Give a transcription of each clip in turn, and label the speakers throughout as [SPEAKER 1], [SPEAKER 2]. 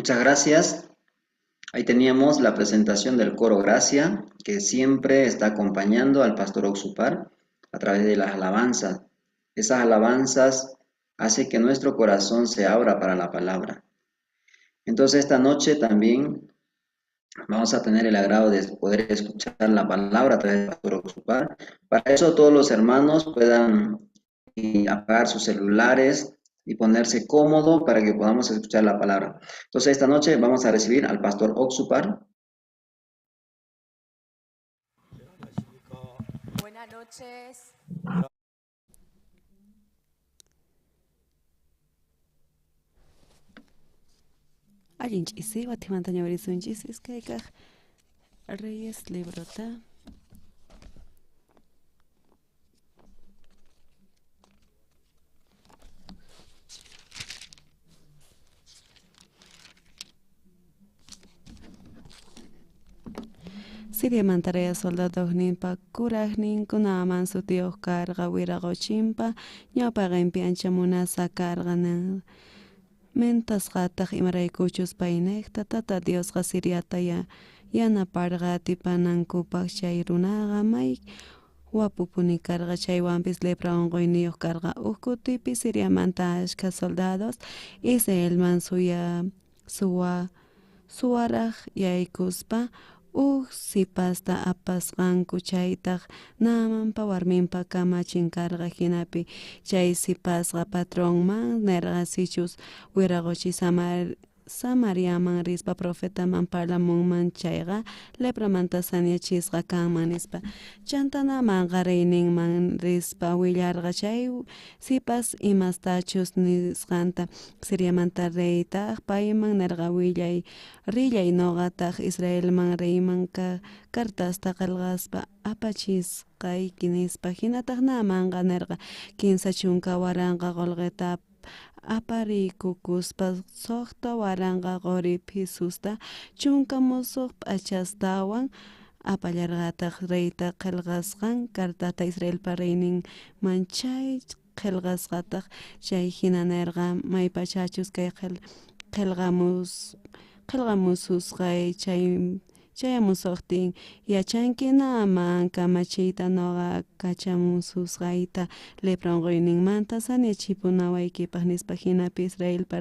[SPEAKER 1] Muchas gracias. Ahí teníamos la presentación del coro Gracia, que siempre está acompañando al pastor Oxupar a través de las alabanzas. Esas alabanzas hacen que nuestro corazón se abra para la palabra. Entonces esta noche también vamos a tener el agrado de poder escuchar la palabra a través del pastor Oxupar. Para eso todos los hermanos puedan apagar sus celulares y ponerse cómodo para que podamos escuchar la palabra. Entonces esta noche vamos a recibir al pastor Oxupar.
[SPEAKER 2] Buenas noches. Allinch'isi watimanta ñawirisunchis kaykaq Reyes librota Siria mantarea soldadojninpa kurajnin kunaman sutiyuq karqa wiraqochinpa ñawpaqinpi ancha munasa karqanan mentasqataq imaraykuchus paynekta tata Diosqa Siriata yanaparqa atipanankupaq chay runaqa may wapupuni karqa chaywanpis lepra unquyniyuq karqa huk kutipi Siriamanta ashka soldados Israelman suwaraq yaykuspa huk sipasta apasqanku chaytaq namanpa warminpa kamachin karqa hinapi chay sipasqa patronman nerqa sichus wiraqochi Samariaman rispa profetaman parlamunman chayqa lepramanta sañachisqa kanman nispa chantanamanqa reyninman rispa willarqa chay sipas imastachus nisqanta Siriamanta reytaq payman nerqa rillay noqataq Israelman reyman kartasta qalqaspa apachisqayki nispa hinataq namanqa nerqa kinsa chunka waranqa qolqeta aparikukuspa suqta waranqa qoripi susta chunka musuq p'achastawan apallarqataq reyta qillqasqan kartata Israelpa reyninman chay qillqasqataq chay hina nerqa maypachachus kay qillqamususqay chayamusuqtin yachanki naman kamachiyta noqa kachamususqayta lepra unquynimanta sañachipunawaykipaq nispa hinapi Israelpa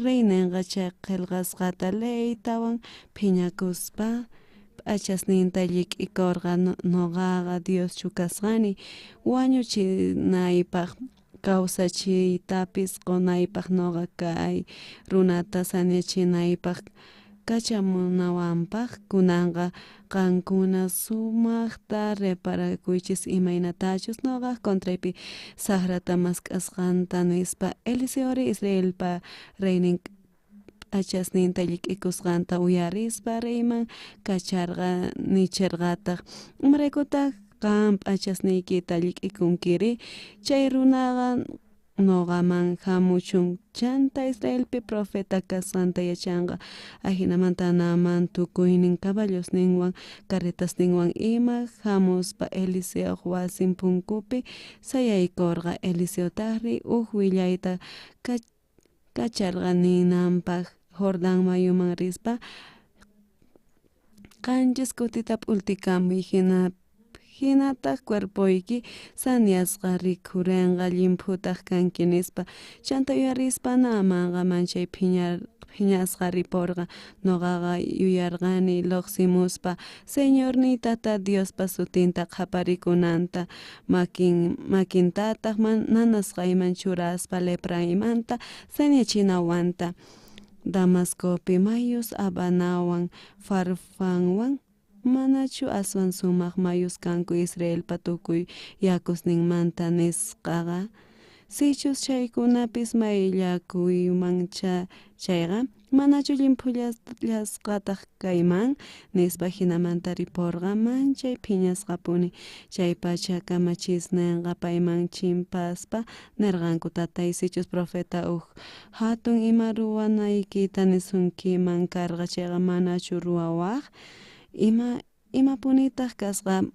[SPEAKER 2] reyninqa chay qillqasqata leytawan phiñakuspa p'achasninta llik'ikurqa noqaqa Dios chukasqani wañuchinaypaq kawsachiytapis qunaypaq noqa kay runata sañachinaypaq kachamunawanpaq kunanqa qankuna sumaqta reparakuychis imaynatachus noqa contraypi saqrata mask'asqanta nispa Eliseori Israelpa reynin p'achasninta llik'ikusqanta uyarispa reyman kacharqa nichirqataq imaraykutaq qan p'achasniykita llik'ikunkiri chay runaqa nogaman hamuchun chanta Israelpi profeta kasanta yachanga ajinamanta naman tukuynin caballos ninwan carretas ninwan ima hamuspa Eliseo wasin punkupi sayaykorqa Eliseo tahri willayta kacharqa ninanpaq Jordan mayuman rispa qanchis kutita p'ultikamuy hinataq cuerpoyki saniasqa rikhurinqa llimphuta kanki nispa chanta yuyarispa namanqa manchay phiñasqa riporqa noqaqa yuyarqani lluqsimuspa señornitata Diospa sutinta qhaparikunanta makintataq nanasqayman churaspa lepra imanta sañachinawanta Damascopi mayus abanawan farfanwan manachu aswan sumaq mayus kanku Israelpa tukuy yakusninmanta nisqaqa sichus chaykunapis mayllakuyman chayqa manachu llimpullasqataq kayman nispa hinamanta ripurqa manchay phiñasqapuni chay pacha kamachisninqa payman chimpaspa nirqanku tatay sichus profeta hatun ima ruwanaykita nisunkiman karqa chayqa manachu ruwawaq imapunitaq kasqa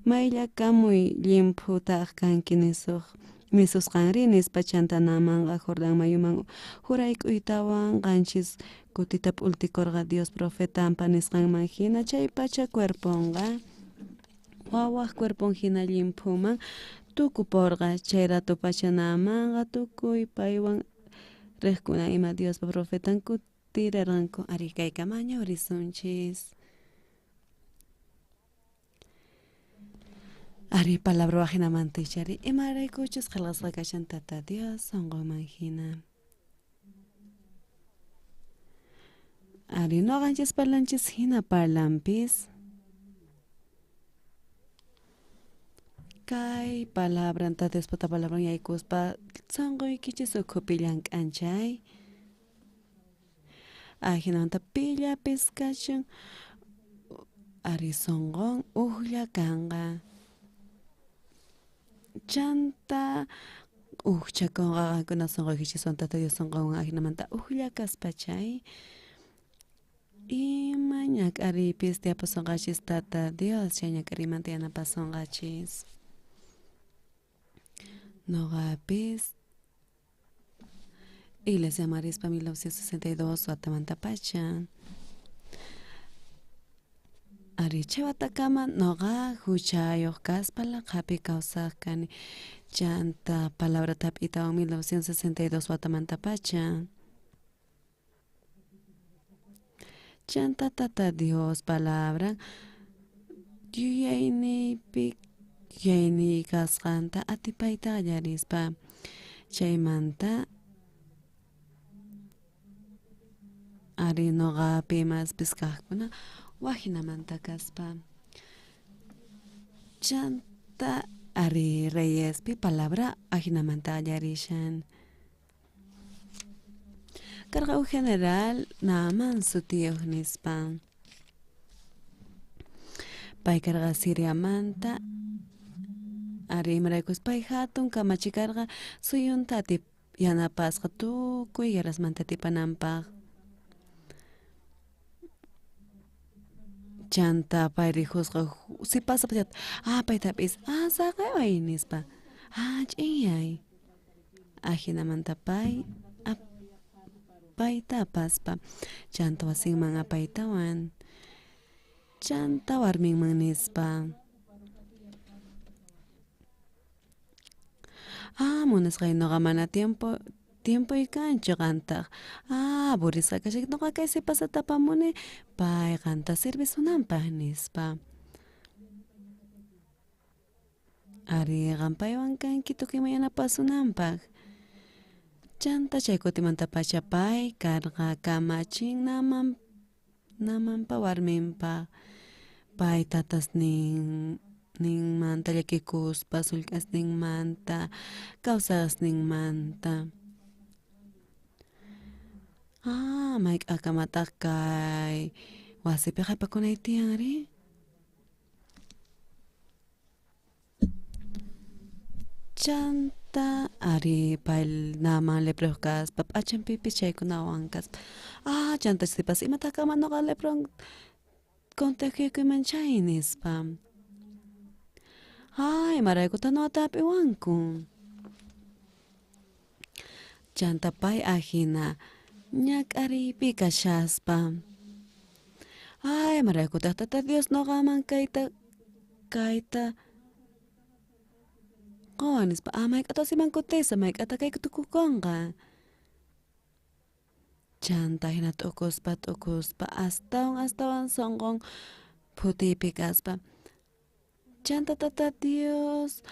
[SPEAKER 2] mayllakamuy llimputaq kanki nisusqanri nispa chantanamanqa Jordan mayuman jurayk'uytawan qanchis kutita p'ultikurqa Dios profetampa nisqanman hina chay pacha cuerponqa wawaq cuerpon hina llimphuman tukupurqa chay rato pachanamanqa tukuy paywan riqkuna ima Diospa profetan kutirirqanku ari kaykamaña risunchis. Ari palabra wajinamanta ichari imaraykuchus qilqasqa kashan tata Dios sonqoman hina. Ari noqanchis parlanchis hina parlampis kay palabranta despota palabran yaykuspa sonqoykichis ukhupi llank'anchay hinamanta pillapis kachun ari sonqon uqlla kanqa chanta uqchakunqa sonqoykichis tata Dios sonqowan hinamanta uqlla kaspachay ima ñak'aripis tiapasunqachis tata Dios chay ñak'arimanta yanapasunqachis noqapis Iglesia Marispa 1962 watamanta pacha ari chay watakama noqa huchayuq kaspala qapi kawsaq kani chanta palabra tap'itawan 1962 watamanta pacha chanta tata Dios palabra yuyaynipi kasqanta atipayta qallarispa chaymanta ari noqapi imaspis kaqkuna wajinamanta kaspa chanta ari reyespi palabra ajinamanta qallarishan karqa general naman sutiyuq nispa pay karqa Siriamanta ari imaraykus pay hatun kamachikarqa suyunta yanapasqa tukuy guerrasmanta atipananpaq chanta pay riqusqa si pasa paytapis saqeway nispa ch'iyay hinamanta payta apaspa chanta wasinman apaytawan chanta warminman nispa munasqay noqa mana tiempo kanchu qantaq burisqa kashaq noqa kay si pasata apamuni pay qanta servisunanpaq nispa ari qampaywan kanki tukuyman yanapasunanpaq chanta chay kutimanta pacha pay karqa kamachin namanpa warminpa pay tatas ninmanta llakikuspa sullk'asninmanta kawsasninmanta mayk'akamataq kay wasipi qhaypakunay tiyanri chanta chanta ari pail nama leproskas pap achan pipi chaykunawankas chanta sipas imataka manoqa lepron contagiokuyman nispa imaraykuta tapiwanku chanta pay ajina ñak'aripi kashaspa imaraykuta tata Dios noqaman kayta qawanispa mayk'ata simankutisa mayk'ata kaykutukukunqa chanta hina t'ukuspa astawan sonqon phutipi kaspa chanta tata Dios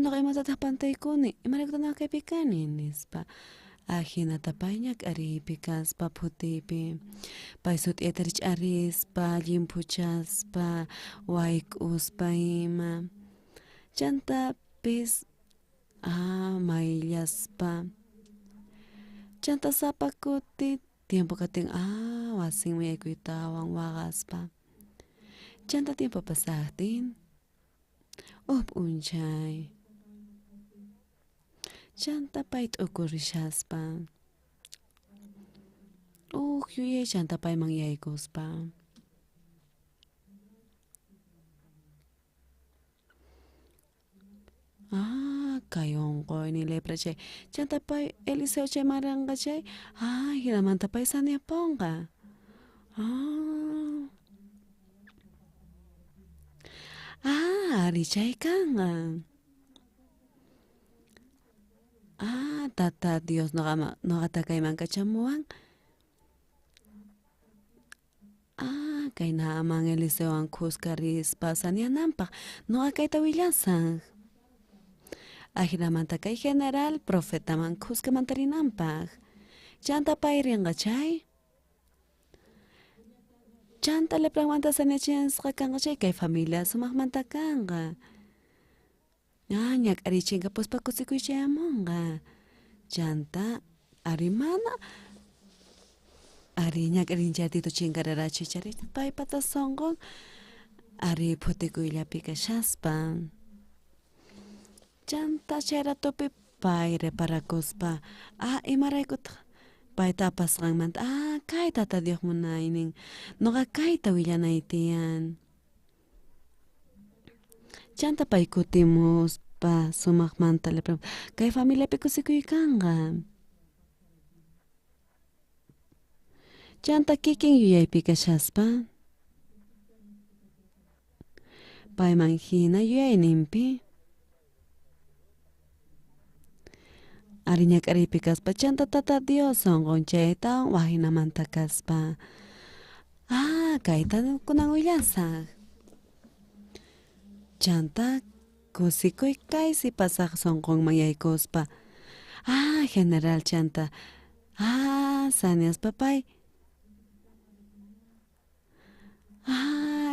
[SPEAKER 2] noqa imatataq pantaykuni imaraykuta kaypi kani nispa hinata pay ñak'aripi kaspa phutipi pay sut'iyta rich'arispa llimpuchaspa wayk'uspa ima chantapis mayllaspa chanta sapa kuti tiempo katin wasinmi yaykuytawan waqaspa chanta tiempo pasaqtin p'unchay chanta pay t'ukurishaspa yuyay chanta payman yaykuspa kay unquyni lepra chay chanta pay Eliseo chay maranqa chay hinamanta pay saneapunqa ari chay kanqa tata Dios noqata kayman kachamuwan kay naman Eliseowan qusqarispa saneananpaq noqa kayta willasaq hinamanta kay general profetaman qusqamanta rinanpaq chanta pay rinqa chay chanta lepramanta saneachinsqa kanqa chay kay familia sumaqmanta kanqa ñak'arichinqa puspa kusikuychayamunqa chanta ari mana ari ñak'arinchatitu chinkararachi chari pay pata sonqon ari phutikuyllapi kashaspa chanta chay ratupi pay reparakuspa imaraykutaq pay tapasqanmanta kay tata Dios munaynin noqa kayta willanay tiyan chanta pay kutimuspa sumaqmanta kay familiapi kusikuykanqa chanta kikin yuyaypi kashaspa payman hina yuyayninpi ari ñak'ariypi kaspa chanta tata Dios sonqon chayta wahinamanta kaspa kayta kunan willasaq chanta kusikuy kay sipasaq sonqonman yaykuspa general chanta saneaspa pay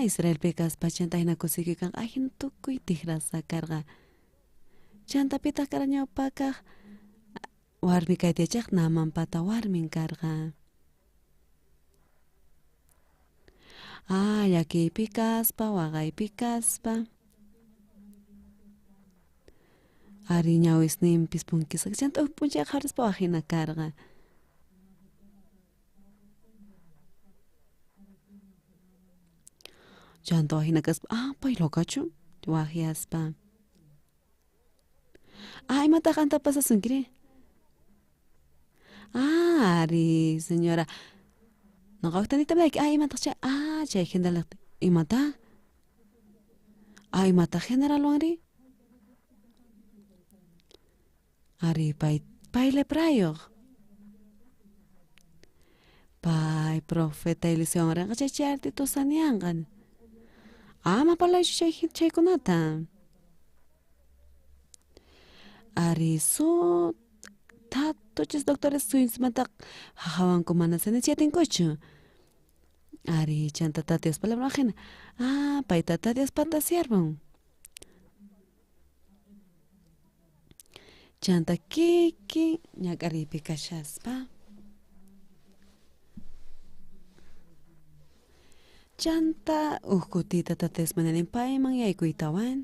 [SPEAKER 2] Israelpi kaspa chanta hina kusikuykan hina tukuy tigrasa karqa chanta pitaq kara ñawpakaq warmi kaytiyachaq naman pata warmin karqa llakiypi kaspa waqaypi kaspa ari ñawisninpis punkisaq chanta p'unchayqa qhawarispa waqhina karqa chanta waqhina kaspa pay lokachu waqyaspa imataq anta pasasunkirin ari señora noqaqa tanitamlayki imataq chay chay general imataq imataq generalwanri ari pay leprayuq pay profeta Eliseo rinqa chay chartitu saneanqa mapalaychu chaykunata ari tatuchis doctores suyunsmanta hawanku mana sanechiyatinkuchu ari chanta tata Dios palabra ajena pay tata Dios pata siervon chanta kiki ñak'ariypi kashaspa chanta kutita tata Dios mananin payman yaykuytawan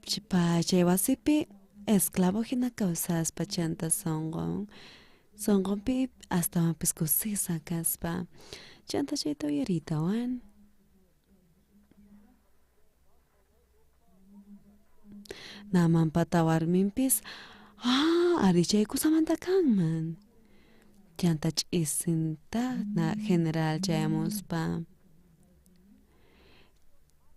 [SPEAKER 2] chay wasipi esclavo hina kawsaspa chanta songonpi hasta mapis kusisa kaspa chanta chayta uyaritawan naman patawarminpis ari chay kusamanta kanman chanta ch'isinta na general chayamuspa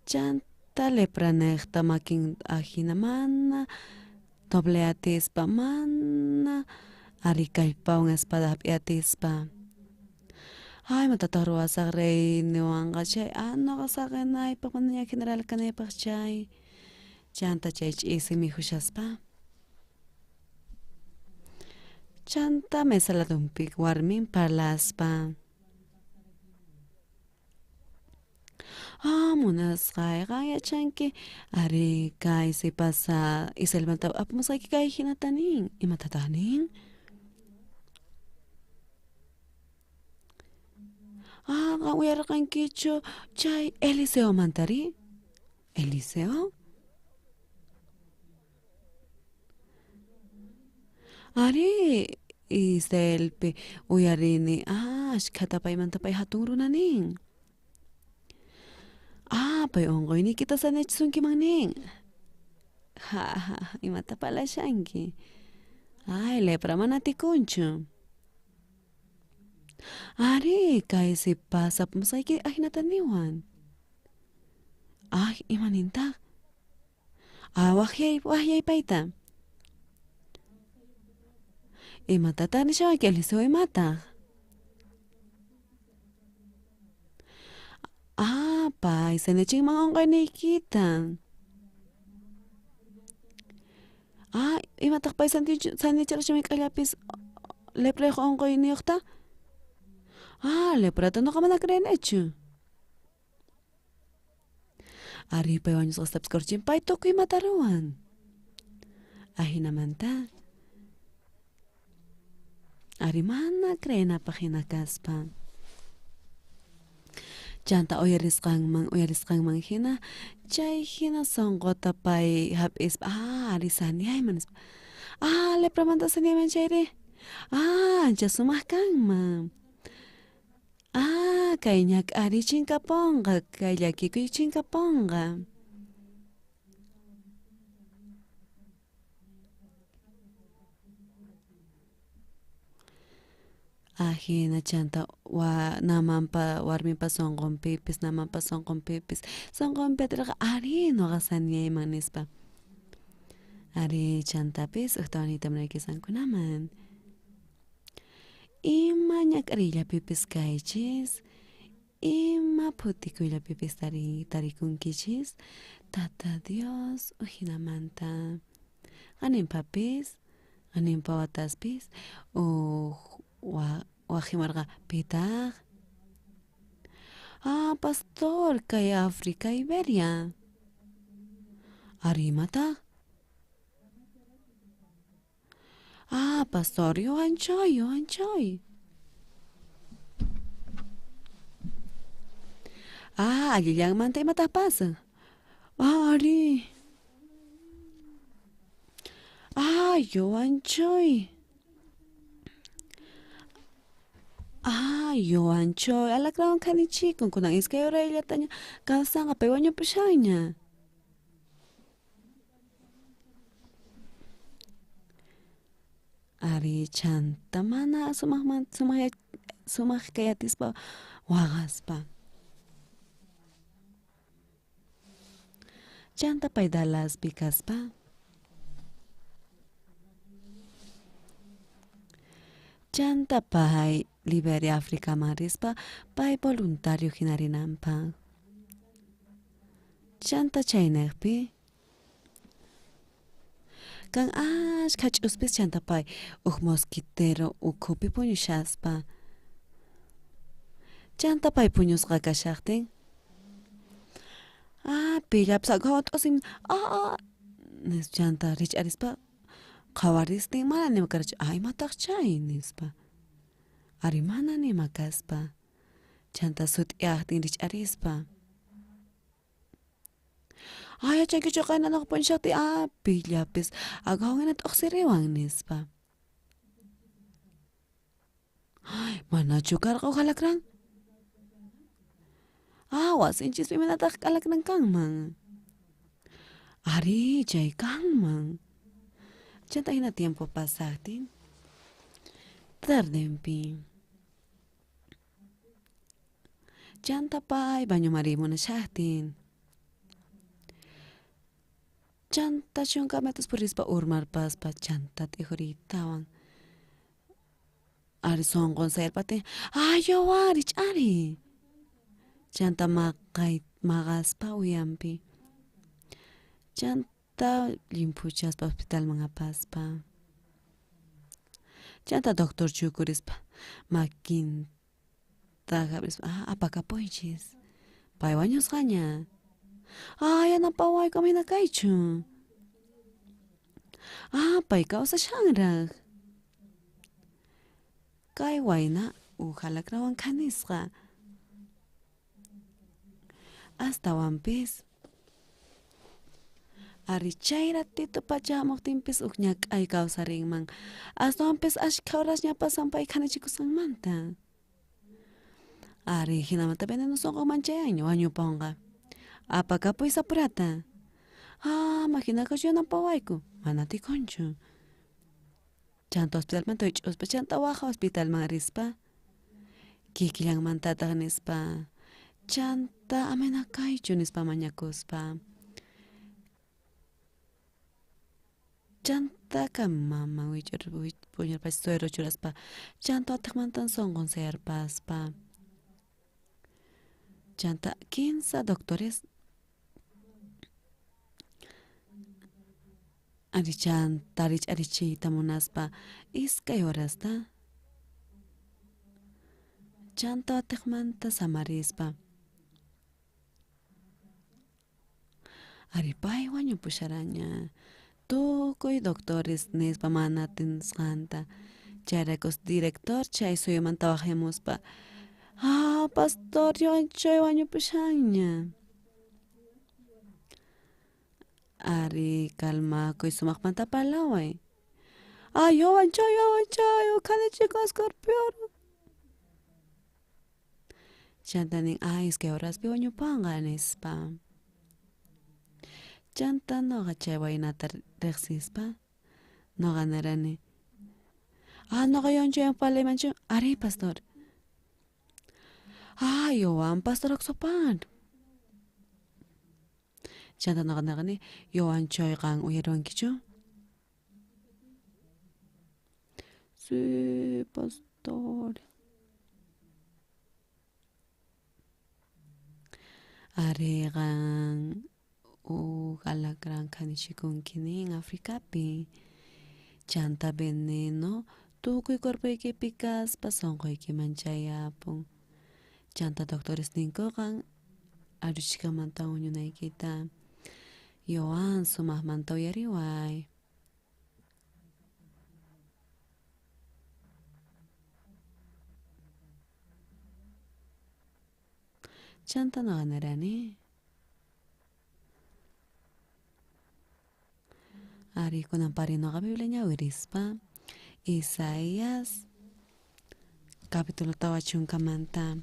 [SPEAKER 2] chanta lepranekta makin ajina mana doble atispa mana ari kallpawan espada atispa ay matata ruwasaq rey niwanqa chay noqa saqenaypaq mana general kanaypaq chay chanta chay ch'isi mijushaspa chanta mesaladunpi warmin parlaspa munasqayqa yachanki ari kay si pasa iselmanta apamusqayki kay hinata nin imatataq nin uyarqankichu chay Eliseo mantari Eliseo ari iselpi uyarini ashkhata paymanta pay hatun runa nin pay unquynikita sanachishunkiman nin imata palashanki lepra mana tikunchu ari kay si pasa pumusqayki ahinata niwan imanintaq waqyay payta imatataq nishawanki Eliseo imataq pay sanachinman unquyniykita imataq pay sanicharishmi k'allapis leprayuq unquyniyuqta leprata noqa mana creanichu ari pay wañusqastapis kurchin pay tukuymanta ruwan ahinamanta ari mana creanapaq hina kaspa chanta uyarisqanman hina chay hina sonqota pay hap'ispa ari saneayman nispa lepramanta saneayman chayri ancha sumaq kanman kay ñak'ari chinkapunqa kay llakikuy chinkapunqa hina chanta namanpa warmipa sonqonpipis namanpa sonqonpipis sonqonpi atirqa ari noqa saneayman nispa ari chantapis uqtawanita munaykisankunaman ima ñak'arillapipas kaychis ima phutikuyllapipis tarikunkichis tata Dios uhinamanta qaninpapis qaninpa wataspis waqimarqa pitaq pastor kay Africa Iberia ari imataq pastor yuwanchoy allillanmanta imataq pasaq ari yuwanchoy yuwanchoy alacrawan kanichikun kunan iskay urayllataña kawsanqa pay wañupushanña ari chanta mana sumaq kayatispa waqaspa chanta pay Dallaspi kaspa chanta pay Liberia Africa marispa pay voluntario hinarinanpaq chanta chaynaqpi kan ashkha ch'uspis chanta pay mosquitero ukhupi puñushaspa chanta pay puñusqa kashaqtin pillapis aquhawan t'usin nis chanta rich'arispa qhawaristin mana nima karachu imataq chay nispa ari mana nima kaspa chanta sut'iyaqtin rich'arispa Ay, chankicho kayna nakapon siya ti pillapis. Agawin at oksiriwang nispa. Ay, mana chukar ko kalakrang. Awas, inchis piminatak kalak ng kangmang. Ari, chay kangmang. Chanta na tiempo pasatin. Tardempi. Chanta pa'y banyo marimo na siyatin. Chanta siyong kametos puris pa urmar pas pa chanta tihuritawan. Ari son konser pati. Ayo arich ari. Chanta makay magas pa uyampi. Chanta limpuchas pa hospital mga paspa. Chanta doktor chukuris pa. Makin tagabis pa. Apaka poichis. Paiwanyos kanya. Ay, napaway kami na kaichu. Pay ka sa shangrag. Kay way na. Uhalak rawan kanis ka. Hasta wampis. Ari chayra tito pachamok timpis uknyak ay kaw sa ringmang. Hasta wampis ashkauras niya pa sampay kanachikusang manta. Ari hinamata benenusong ko manchayan wanyo ponga. Apaka po isa purata. Makina ka siya ng paway ko. Manati koncho. Chanto hospital man to pa chanta waha hospital mga rispa. Kikilang man tatakanis pa. Chanta amenakay chunis pa manyakos pa. Chanta ka mama wichur punyar pa stoyro churas pa. Chanto atakmantan son konser pas pa. Chanta 15 doctores. Arichan tarich arichita monaspa. Iskay horas ta. Chanto atakmanta samarispa. Aripay wanyo pusyaranya. Tukoy doctores nes pamanatin skanta. Charakos director chay suyo man tawajemos pa. Pastor yo chay wanyo pusyanya. Ari kalma koy sumakmanta palaway. Yo chay kane chicos scorpion. Chantaning es que horas pi wanyo panganes pa. Chanta no gachay nata rexispa. No ganarane. No kayon chay ang palemancho. Ari pastor. Yo pastor oksopan. Chanta no ganarane. Yo chay kang uyeron kicho. Sí, pastor. Ari kang galakran kanishikun kining Africa pi. Chanta veneno. Tukoy korpoy ke pikas pasong koy ke manchayapong. Chanta doctores ninko kang aruchika mantaw nyo nakikita. Yoan sumah mantaw yariway. Chanta no ganarani. Ari ko ng parino ka Biblia niya wirispa. Isaías capítulo tawachun kamanta.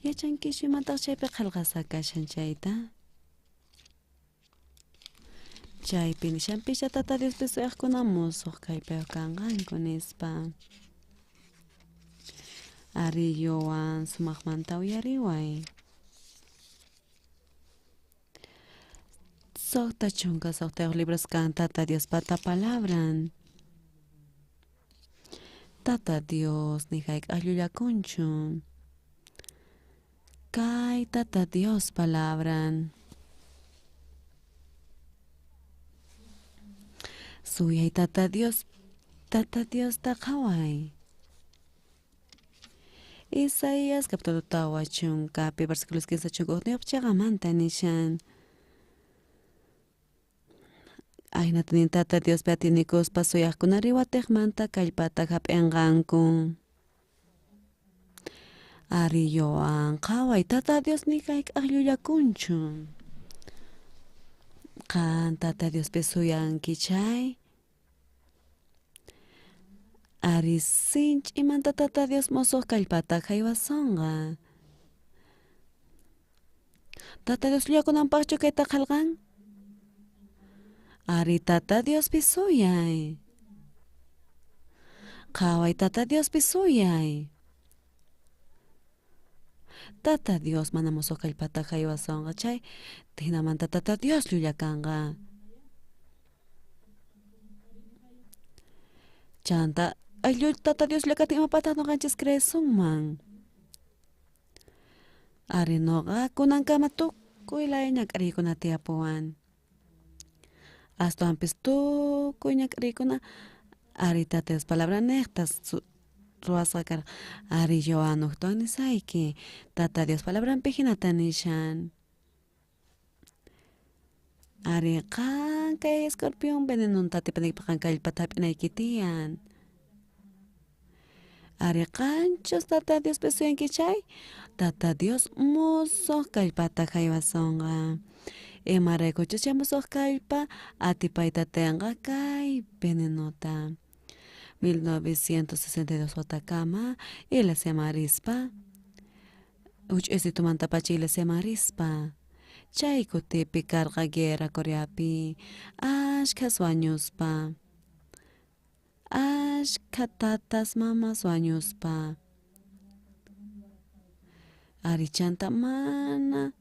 [SPEAKER 2] Yachan kishi matak chaype khalgasaka shanchayta. Chaype nishan pisha tataris piso ekkunamosok kaype kangan kunispa. Ari yoan sumakmantaw yariway. Sokta chunga sokta libros kan tata Dios pata palabran. Tata Dios ni kaik ayuya conchun. Kay tata Dios palabran. Suyay tata Dios takaway. Isaías capítulo tawachun kapi versículos 15 chungok niopchagamanta nishan. Ay natanin tata Dios beatinikos pasoyak kunariwatek manta kallpata hap'enqankun. Ari yoan qaway tata Dios ni kayk ayllullakunchun. Kan tata Dios pesuyan kichay. Ari sinch imanta tata Dios mosoh kallpata haywasonga. Tata Dios llakunampaqchu kayta qalqan. Ari tata Dios pisuyay. Qaway tata Dios pisuyay. Tata Dios mana mosoh kallpata haywasonga chay. Tinamanta tata Dios llullakanga. Chanta ayllul tata Dios llakati imapata noqanchis cresunman. Ari noqa kunankama tukuy laya ñak'arikuna tiyapuwan. Astuanpis tukuy ñak'arikuna ari tata Dios palabra niqtas ruwasqa karqa. Ari Joanuqtawan nisayki tata Dios palabranpi hinata nishan. Ari qan kay escorpión venenunta atipanaykipa kallpata hap'inayki tiyan. Ari qanchus tata Dios pesuyanki chay. Tata Dios musuq kallpata haywasonga. Imaraykuchus chay musuq kallpa atipayta tiyanqa kay venenuta. 1962 watakama Iglesia Marispa. Huch'isitumanta pacha Iglesia Marispa. Chay kutipi karqa guerra Coreapi ashkhas wañuspa. Ashkha tatas mamas wañuspa. Ari chanta mana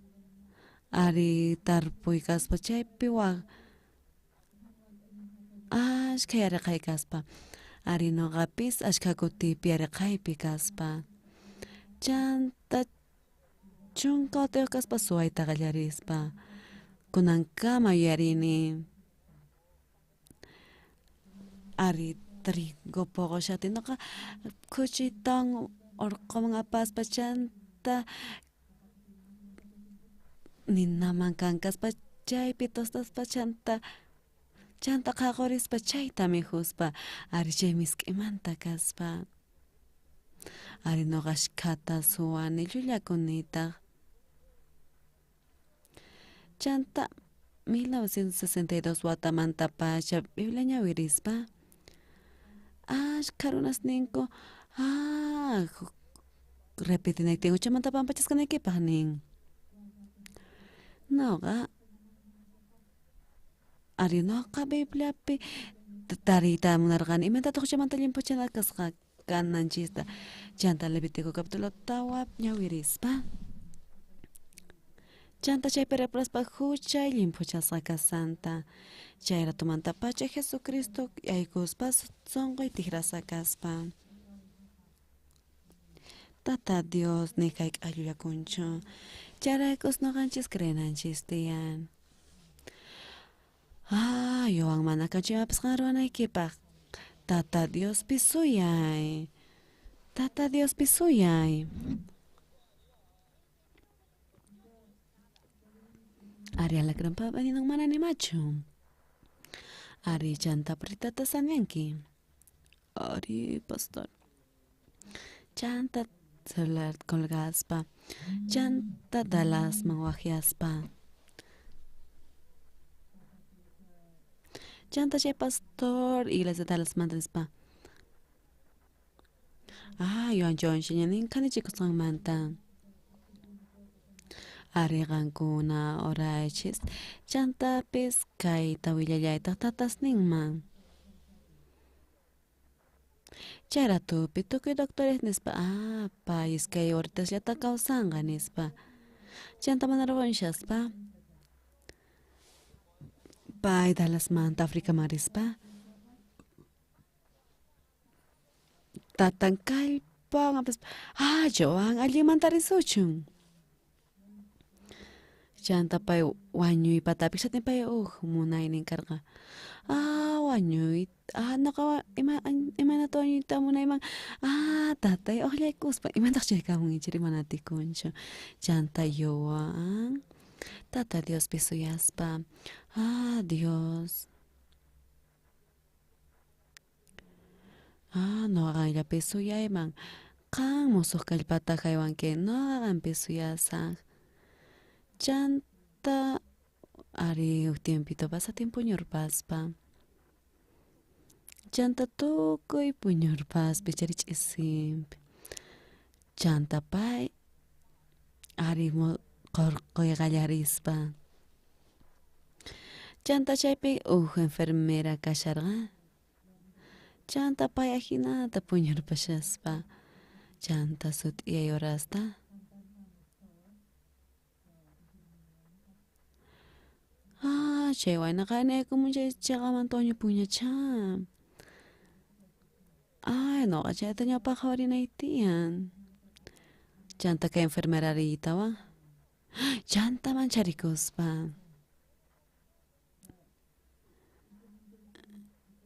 [SPEAKER 2] ari tarpuy kaspa chaypi ashkha yariqay kaspa. Ari noqapis ashkha kutipi yariqaypi kaspa. Chanta chunka utiq kaspa suwayta qallarispa. Kunankama yuyarini. Ari trigo poqoshati noqa kuchitan urquman apaspa chanta ninaman kankaspa chaypi tostaspa chanta qaqurispa chayta mijuspa. Ari chay misk'imanta kaspa. Ari noqa ashkhata suwani llullakunitaq. Chanta 1962 watamanta pacha Biblia ñawirispa. Ashkha runas ninku repetinayki uchamanta pampachasqanaykipaq nin. Noqa ari noqa Bibliapi tariyta munarqani imatataq uchamanta llimpuchana kasqa kananchista. Chanta Levítico capítulo tawap ñawirispa. Chanta chaypi repraspa huchay llimpuchasqa kasanta. Chay ratumanta pacha Jesucristo yaykuspa sunqoy tikrasqa kaspa. Tata Dios ni kay k'allullakunchu. Charaykus noqanchis creenanchis tiyan. Yowan mana kanchimapis ruwanaykipaq. Tata Dios pisuyay. Tata Dios pisuyay. Ari alakranpa baninan mana nimachu. Ari chanta pritata sanyanki. Ari pastor. Chanta celular colgaspa. Chanta dalasman wahyaspa. Chanta chay pastor iglesia dalasman dalaspa. Yohan chonchiñanin kanichikusqanmanta. Ariqankuna oraychis chantapis kayta willallayta tatas ninman. Chay ratupi tukuy doctores nispa pais kay horitasllata kawsanqa nispa. Chanta mana ruwanshaspa. Pay Dallasmanta Africa marispa. Tatan kallpan Joan allimanta risuchun. Chanta pay wañuypatapish pay munaynin karqa. Wañuy naqa imanata wañuyta munayman. Tatay uqllaykuspa imantaq chaykamun ichiri mana atikunchu. Chanta yuwan Tata Dios pisuyaspa. Dios. Noqanlla pisuyayman. Qan musuq kallpata haywanki noqan pisuyasaq. Chanta Ari tiempito pasa tiempo ñurpaspa. Chanta tukuy puñurpaspi chari ch'isimpi. Chanta pay ari qorqoy qallarispa. Chanta chaypi enfermera kasharqa. Chanta pay ahinata puñurpashaspa. Chanta sut'iyay horasta. Chay waynaqa naykumunchay chaqaman toño puñacham. Noqa chayta ñawpaqqa warinay tiyan. Chanta kay enfermerariytawan. Chantaman charikuspa.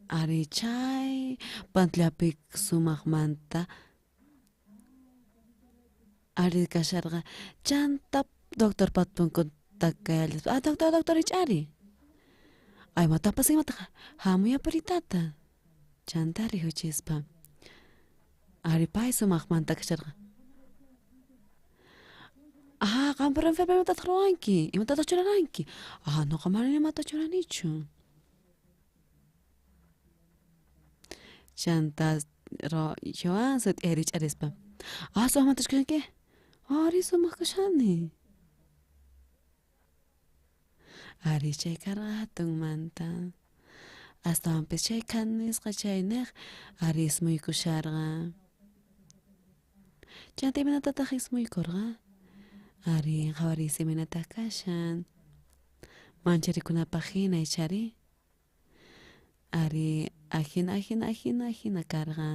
[SPEAKER 2] Ari chay pantllapi sumaqmanta. Ari kasharqa chanta doctor patunkunta kayallas. Doctor ich'ari. Matapas imataqa hamuyapari tata. Chanta rihuchispa. Ari pay sumaqmanta kasharqa. Qampara enfermera imatataq ruranki, imatataq churaranki. Noqa mana nimata churanichu. Chanta yowan sut'iyay rich'arispa. Sumaqmanta churarkanki? Ari sumaq kashani. Ari chay karqatunmanta. Astawanpis chay kanisqa chayniq ari ismuykusharqa. Chanta imanataq ismuykurqa. Ari qhawaris imanata kashan. Mancharikunapaq hina ichari. Ari ahina karqa.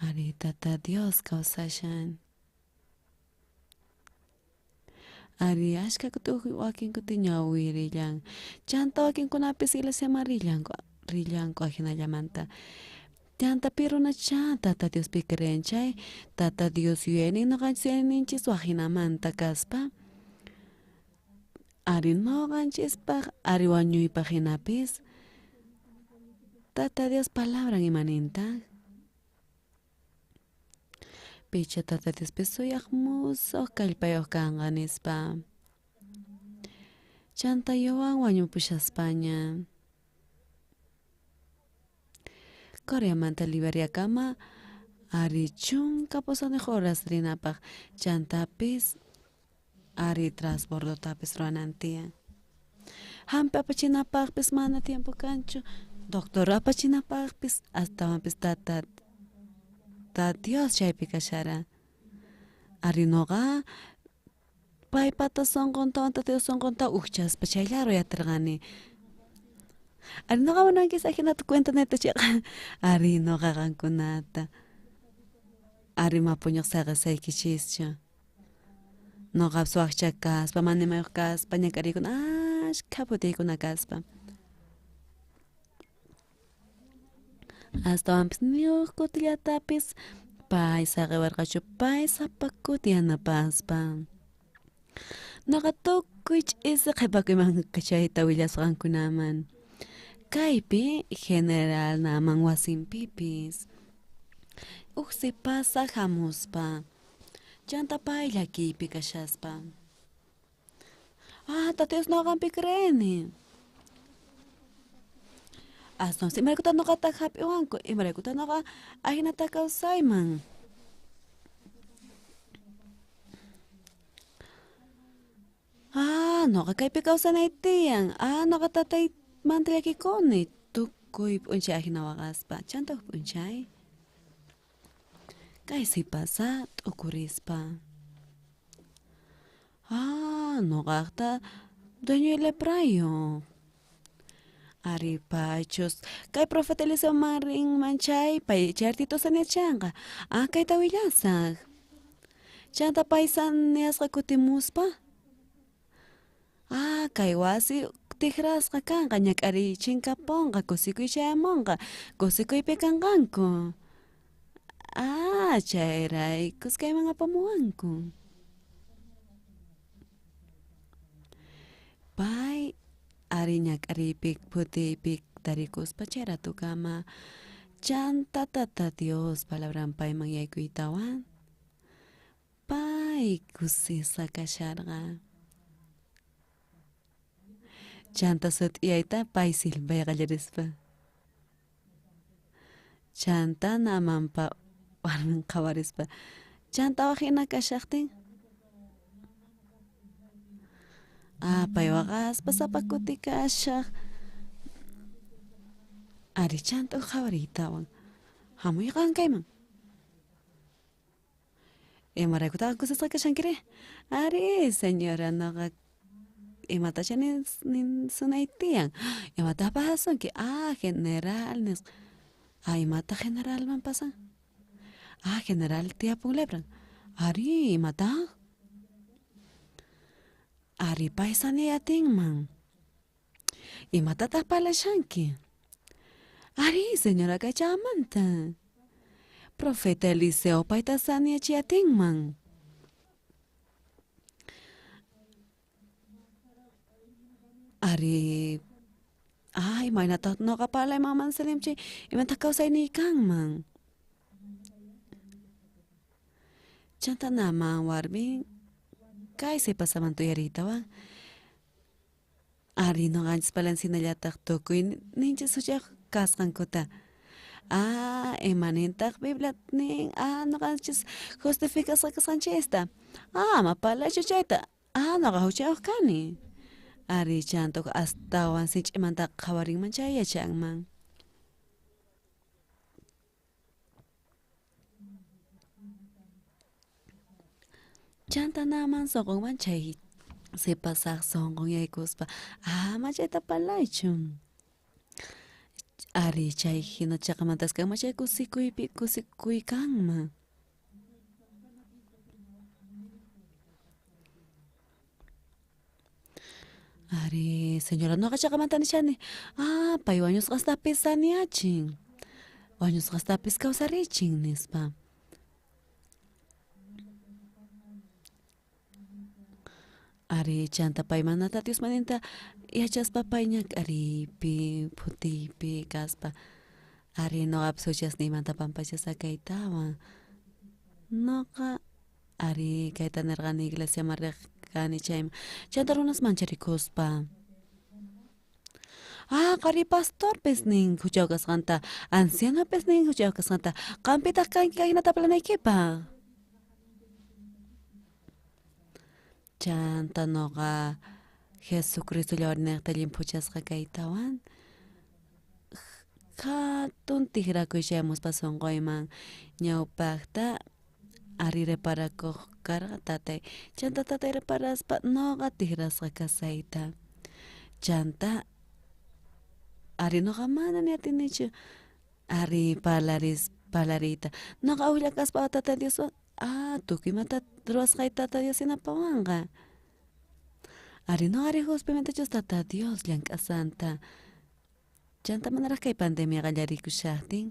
[SPEAKER 2] Ari tata Dios kawsashan. Ari ashka wakin kuti ñawirillan. Chanta wakinkunapis iglesiaman rillanku ahinallamanta. Chanta pirunacha tata Diospi crenchay. Tata Dios yuyaynin noqanchis yuyayninchis wahinamanta kaspa. Ari noqanchispaq ari wañuypaq hinapis. Tata Dios palabran imanintaq. Picha tata Diospis suyaq musuq kallpayuq kanqa nispa. Chanta yuwan wañupushaspaña. Koreamanta Liberiakama ari chunka pusaniq horas rinapaq. Chantapis ari transbordotapis ruanantiyan. Hampi apachinapaqpis mana tiempo kanchu. Doctor apachinapaqpis astawanpis tata Dios chaypi kashara. Ari noqa paypata sonqontawan tata Dios sonqonta uchaspa chayllaru yatarqani. Ari noqa munankis ahinata cuentaneta chiqa. Ari noqa qankunata. Ari mapuñuq saqasaykichischu. Noqa suwaqcha kaspa mana nimayuq kaspa ñakarikuna ashka putiykuna kaspa. Astawanpis niyuq kutillatapis pay saqewarqachu pay sapakuti yanapaspa. Noqa tukuy ch'isi qhipakuymanqa chayta willasqankunaman. Kaypi general naman wasinpipis. Sipasa hamuspa. Chanta pay llakiypi kashaspa. Tata Dios noqanpi creeni. Astonsi imaraykuta noqata hap'iwanku, imaraykuta noqa ahinata kawsayman. Noqa kaypi kawsanay tiyan. Noqa tataymanta llakikuni. Tukuy p'unchay ahina waqaspa. Chanta p'unchay. Kay sipasa t'ukurispa. Noqaqta dueño leprayo. Ari paychus kay profeta Eliseo rinman chay pay chartito saneachanqa. Kayta willasaq. Chanta pay saneasqa kutimuspa. Kay wasi tikrasqa kanqa ñak'ari chinkapunqa kusikuy chayamunqa. Kusikuypi kanqanku. Chayraykus kayman apamuwanku. Pay ari ñak'ariypik putiypik tarikuspa chay ratukama chanta tata Dios palabran payman yaykuytawan pay Ay, kusisa kasharqa. Chanta sut'iyayta paysil bayqallarispa. Chanta namanpa warmin qawarispa. Chanta wajina kashaqtin. Paywaqa aspa sapakuti kashaq. Ari chanta qhawariytawan. Hamuyqa kayman. Imaraykuta kusisqa kashankiri. Ari señora noqa imatacha nin sunaytiyan. Imata pasunki. General nis. Imata generalman pasan. General tiyapun lepran. Ari imata. Ari paisani atinman. Imatataq palashanki. Ari señora kachamanta. Profeta Eliseo paitasani achiatinman. Ari maynata noqa palay maman salimchi imanta kawsayni kanman. Chanta naman warmi kay sipasaman tuyaritawan. Ari noqanchis palansinallataq tukuy ninchis suchaq kasqankuta. Imanintaq Biblia nin noqanchis justificasqa kasqanchista. Ama palachu chayta. Noqa huchayuq kani. Ari chantuq astawan sinch'imanta qhawarinman chay yachanman. Chanta naman soqonman chay sipasaq sonqon yaykuspa. Machayta palaychun. Ari chay hina chaqamantasqa machay kusikuy kanman. Ari señora noqa chaqamantani chani. Pay wañusqastapis saneachin. Wañusqastapis kawsarichin nispa. Ari chanta paymanata Dios maninta yachaspa payña q'aripi, phutipi kaspa. Ari noqapas huchasniymanta pampachasqa kaytawan. Noqa ari kayta nirqani iglesiaman riqqani chayman. Chanta runas mancharikuspa. Qhari pastorpis nin huchaw kasqanta, ancianopis nin huchaw kasqanta. Qampitaq kanki kaynata parlanaykipaq. Chanta noqa Jesucristo llawariniqta llimpuchasqa kaytawan. Hatun tiqrakuy shamuspa sunquyman ñawpaqta ari reparakuq karqa tatay. Chanta tatay reparaspa noqa tiqrasqa kasayta. Chanta ari noqa manani atinichu ari palariyta. Noqa ullakaspa tata Dioswan tukuymanta ruwasqayta tata Dios sinapawanqa. Ari noqa riqhuspimantachus tata Dios llank'asanta. Chanta manaraq kay pandemia qallarikushaqtin.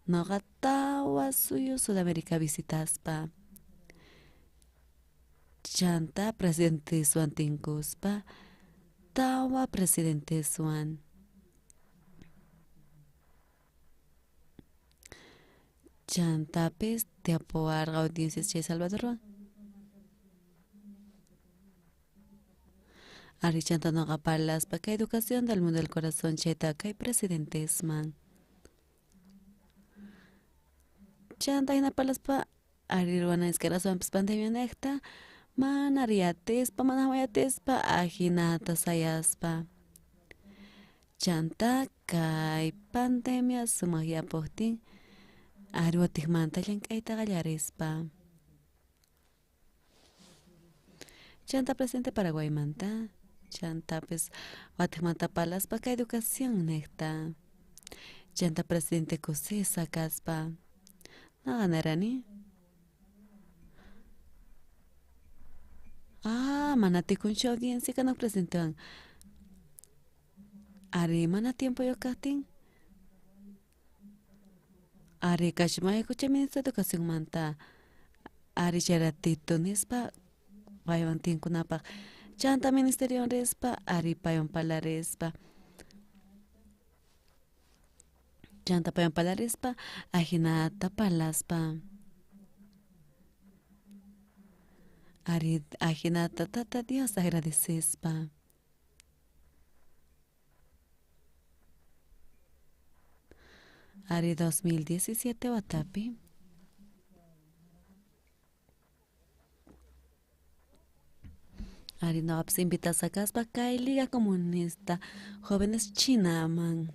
[SPEAKER 2] Noqa tawa suyu Sudamérica visitaspa. Chanta presidente suan tinkuspa. Tawa presidente suan. Chantapis tiapuwarqa audiencias chay Salvadorwan. Ari chanta noqa parlaspa kay educación del mundo del corazón chayta kay presidentesman. Chanta hina parlaspa ari ruwana nisqaraswanpis pandemia niqta mana riyatispa mana hawayatispa hinata sayaspa. Chanta kay pandemia sumaq yapuktin ari watiqmanta llank'ayta qallarispa. Chanta presidente Paraguaymanta. Chantapis watiqmanta parlaspa kay educación niqta. Chanta presidente kusisa kaspa. Noqa nirani. Mana tikunchu audiencia kanan presidentewan. Ari mana tiempo kaqtin. Ari kashmayku chay ministro de educación manta. Ari chay ratito nispa paywan tinkunapaq. Chanta ministerio rispa ari paywan parlarispa. Chanta paywan parlarispa hinata parlaspa. Ari ajinata tata Dios agradecespa. Ari 2017 watapi. Ari no invitas a caspa kay Liga Comunista Jóvenes China man.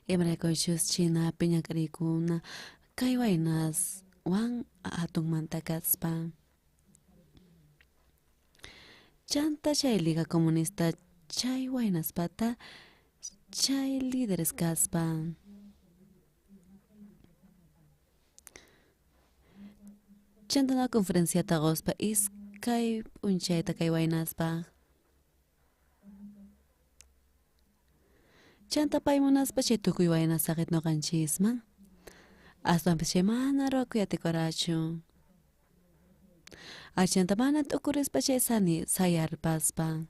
[SPEAKER 2] Emre kochus China piña karikuna kay wainas wan atung manta caspa. Chanta chay Liga Comunista chay wainas pata chay líderes caspa. Chanta na conferencia tagospa is kay unchayta kay waynaspa. Chanta paymunaspa chay tukuy waynasaqit noqanchisman. Aswanpis chay mana ruakuyate korachu. Achanta mana tukurispa chay sani sayarpaspa.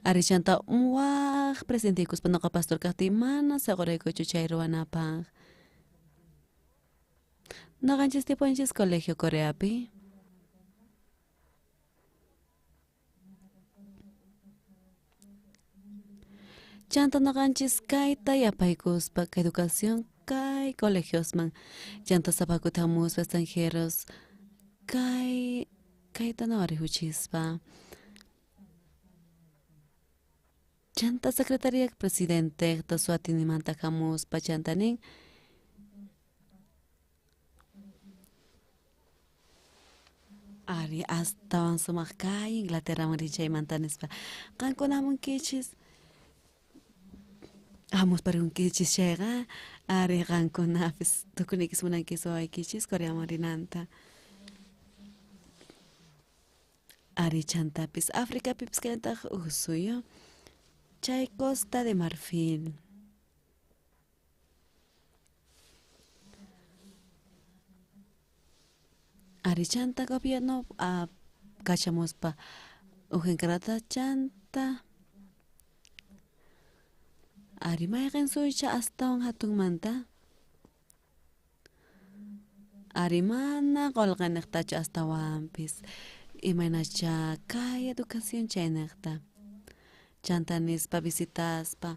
[SPEAKER 2] Ari chanta waq presentikuspa noqa pastor kaqti mana seguraykuchu chay ruwanapaq. Noqanchis tipunchis colegio Coreapi. Chanta noqanchis kayta yapaykuspa ka educación kay colegiosman. Chanta sapakutamuspa extranjeros kayta nawarihuchispa. Chanta secretaria presidente ta suatinimanta hamuspa chantanin. Ari astawan sumaq kay Inglaterra marichay mantanispa. Qankunamun kichis. Amos parun kichis chayqa. Ari qankunapis tukunikis munankis wawaykichis Corea marinanta. Ari chantapis África pipis kayantaq usuyo. Chay Costa de Marfil. Ari chanta gobierno kachamuspa ujenkarata chanta. Ari mayqin suycha astawan hatunmanta. Ari mana qolqaniqtachu astawanpis. Imaynacha kay educación chaynaqta. Chantanispa visitaspa.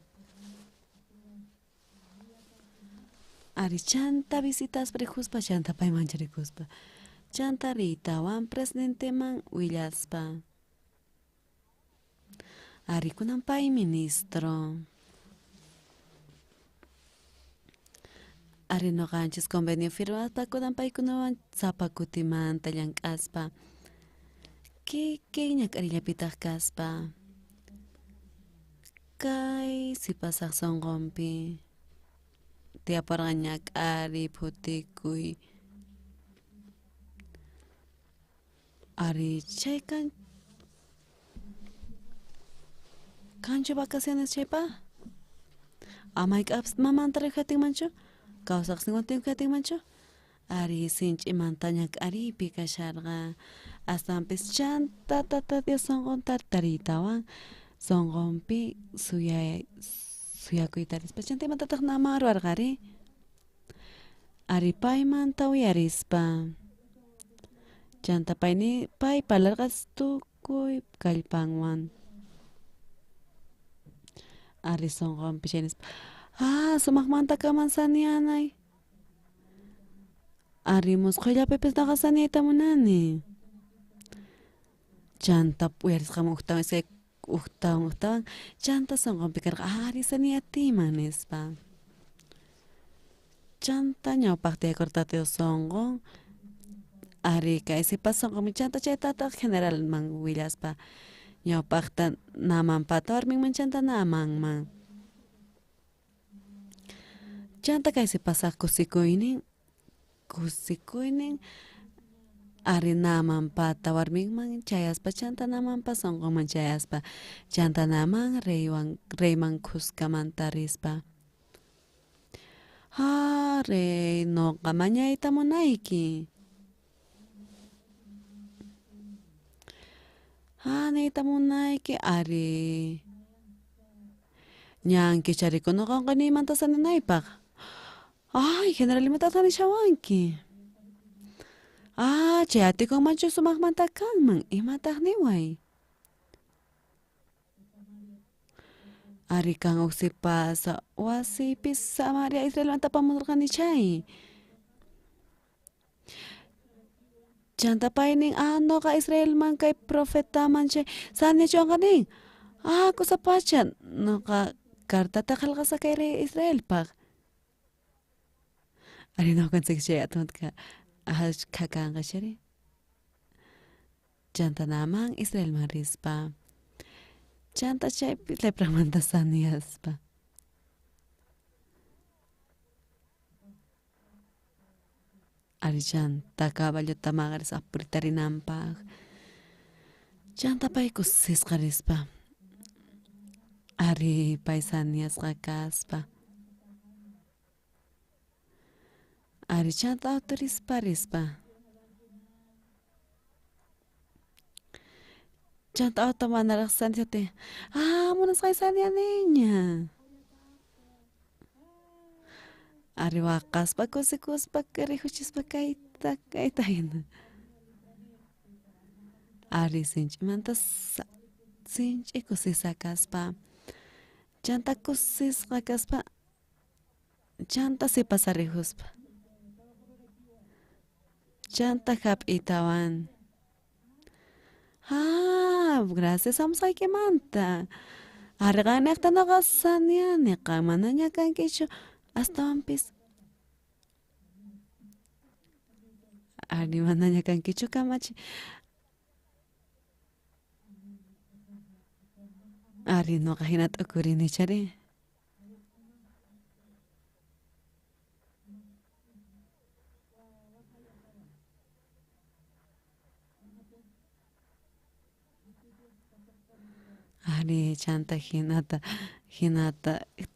[SPEAKER 2] Ari chanta visitaspa rihuspa chanta paymancha rikuspa. Chanta ritawan presidente man willaspa. Ari kunan pay ministro. Ari noqanchis convenio firmaspa kunan paykunawan sapakutimanta llank'aspa. Kay ñak'arillapitaq kaspa. Kay sipasaq sonqonpi. Tiyaparqa ñak'ari putikuy. Ari chay kanchu vacaciones chaypa? Amayk'apis mamanta riqhatinmanchu? Kawsaq sinquntin katinmanchu? Ari sinch'imanta ñak'aripi kasharqa. Astanpis chanta tata Dios sonqonta taritawan. Sonqonpi suyakuytarispa chantimantataq nama ruwarqari. Ari paymanta uyarispa. Chanta pay palarqas tukuy kallpanwan. Ari sonqonpi chaynispa. Sumaqmanta kaman saniyanay. Ari musqhullapipis naqa saniyayta munani. Chanta uyarisqaman uktawan chanta sonqonpi karqa ari saniyatiman nispa. Chanta ñawpaq tiyakurtatio sonqon. Ari kay sipas sonqonmi chanta chaytataq generalman willaspa. Ñawpaqta namanpata warminman chanta namanman. Chanta kay sipasaq kusikuynin ari namanpata warminman chayaspa chanta namanpa sonqonman chayaspa. Chanta naman reyman kuskamanta rispa. Rey noqa mañayta munayki. Niyta munayki ari ñanki charikunuqanqa nimantasani naypaq. Ay, generalimentatani shawanki. Chay atikunmanchu sumaqmanta kanman, imataq niway. Ari kan uksipasa wasipis María Israelmanta apamunurqani chay. Chanta paynin noqa Israelman kay profetaman chay sañachunqa nin. Kusapachan noqa cartata qillqasa kay Israelpaq. Ari noqanchik chay atuntqa ashkha kanqa chari. Chantanaman Israelman rispa. Chanta chaypi lepramanta sañaspa. Ari chanta caballota maqaris apuritarinanpaq. Chanta pay kusisqa rispa. Ari pay sañasqa kaspa. Ari chanta autorispa rispa. Chanta auto manaraq sañate. Munasqay saña niña. Ari waqaspa kusikuspa rihuchispa kayta hina. Ari sinchimanta sinchi kusisa kaspa. Chanta kusisqa kaspa. Chanta sipasa rihuspa. Chanta hap'itawan. Gracias amsaykimanta. Arqaniqta noqa sañaniqa manaña kankichu astawanpis. Ari manaña kankichu kamachi. Ari noqa hina t'ukurini chari. Ari chanta hinata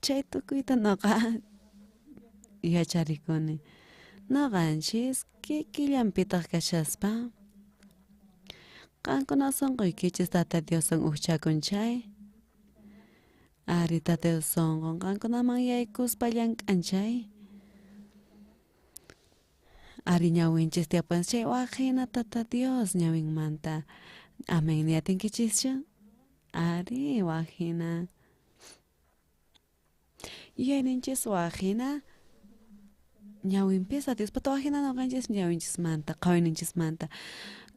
[SPEAKER 2] chay tukuyta noqa yacharikuni. Noqanchis killanpitaq kashaspa. Qankuna sunquykichis tata Diosan ukchakunchay. Ari tata Diosan qankunaman yaykuspa llank'anchay. Ari ñawinchis tiyapan chay waqhina tata Dios ñawinmanta. Amen niyatinkichishchu. Ari waqhina. Yuyayninchis waqhina. Ñawinpis Diospata waqhina noqanchis ñawinchismanta, qawayninchismanta.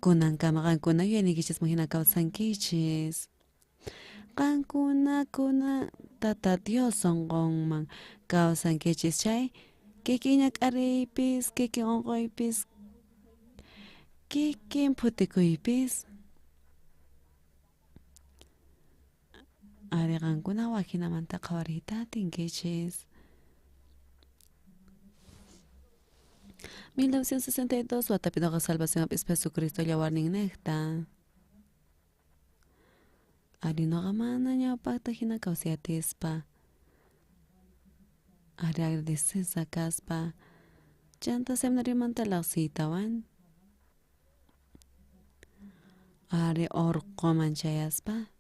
[SPEAKER 2] Kunankama qankuna yuyayninkichisman hina kawsankichis. Qankuna tata Dios sonqonman kawsankichis chay. Kikin ñak'ariypis, kikin unquypis, kikin phutikuypis. Ari qankuna waqhinamanta qawariyta tinkichis. 1962 watapinoqa salvación ap'ispa Jesucristo yawarninniqta. Ari noqa mana ñawpaqta hina kawsayatispa. Ari agradecesa kaspa. Chanta seminarimanta laqsiytawan. Ari urquman chayaspa.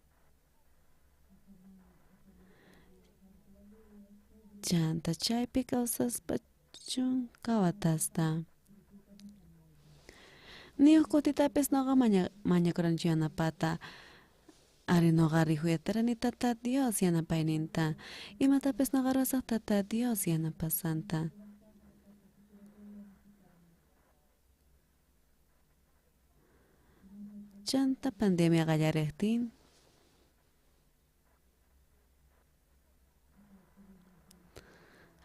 [SPEAKER 2] Chanta chaypi kawsaspa chunka watasta. Niyuq kutitapis noqa mañakuranchu yanapata. Ari noqa rihuyatarani tata Dios yanapayninta. Imatapis noqa ruwasaq tata Dios yanapasanta. Chanta pandemia qallariqtin.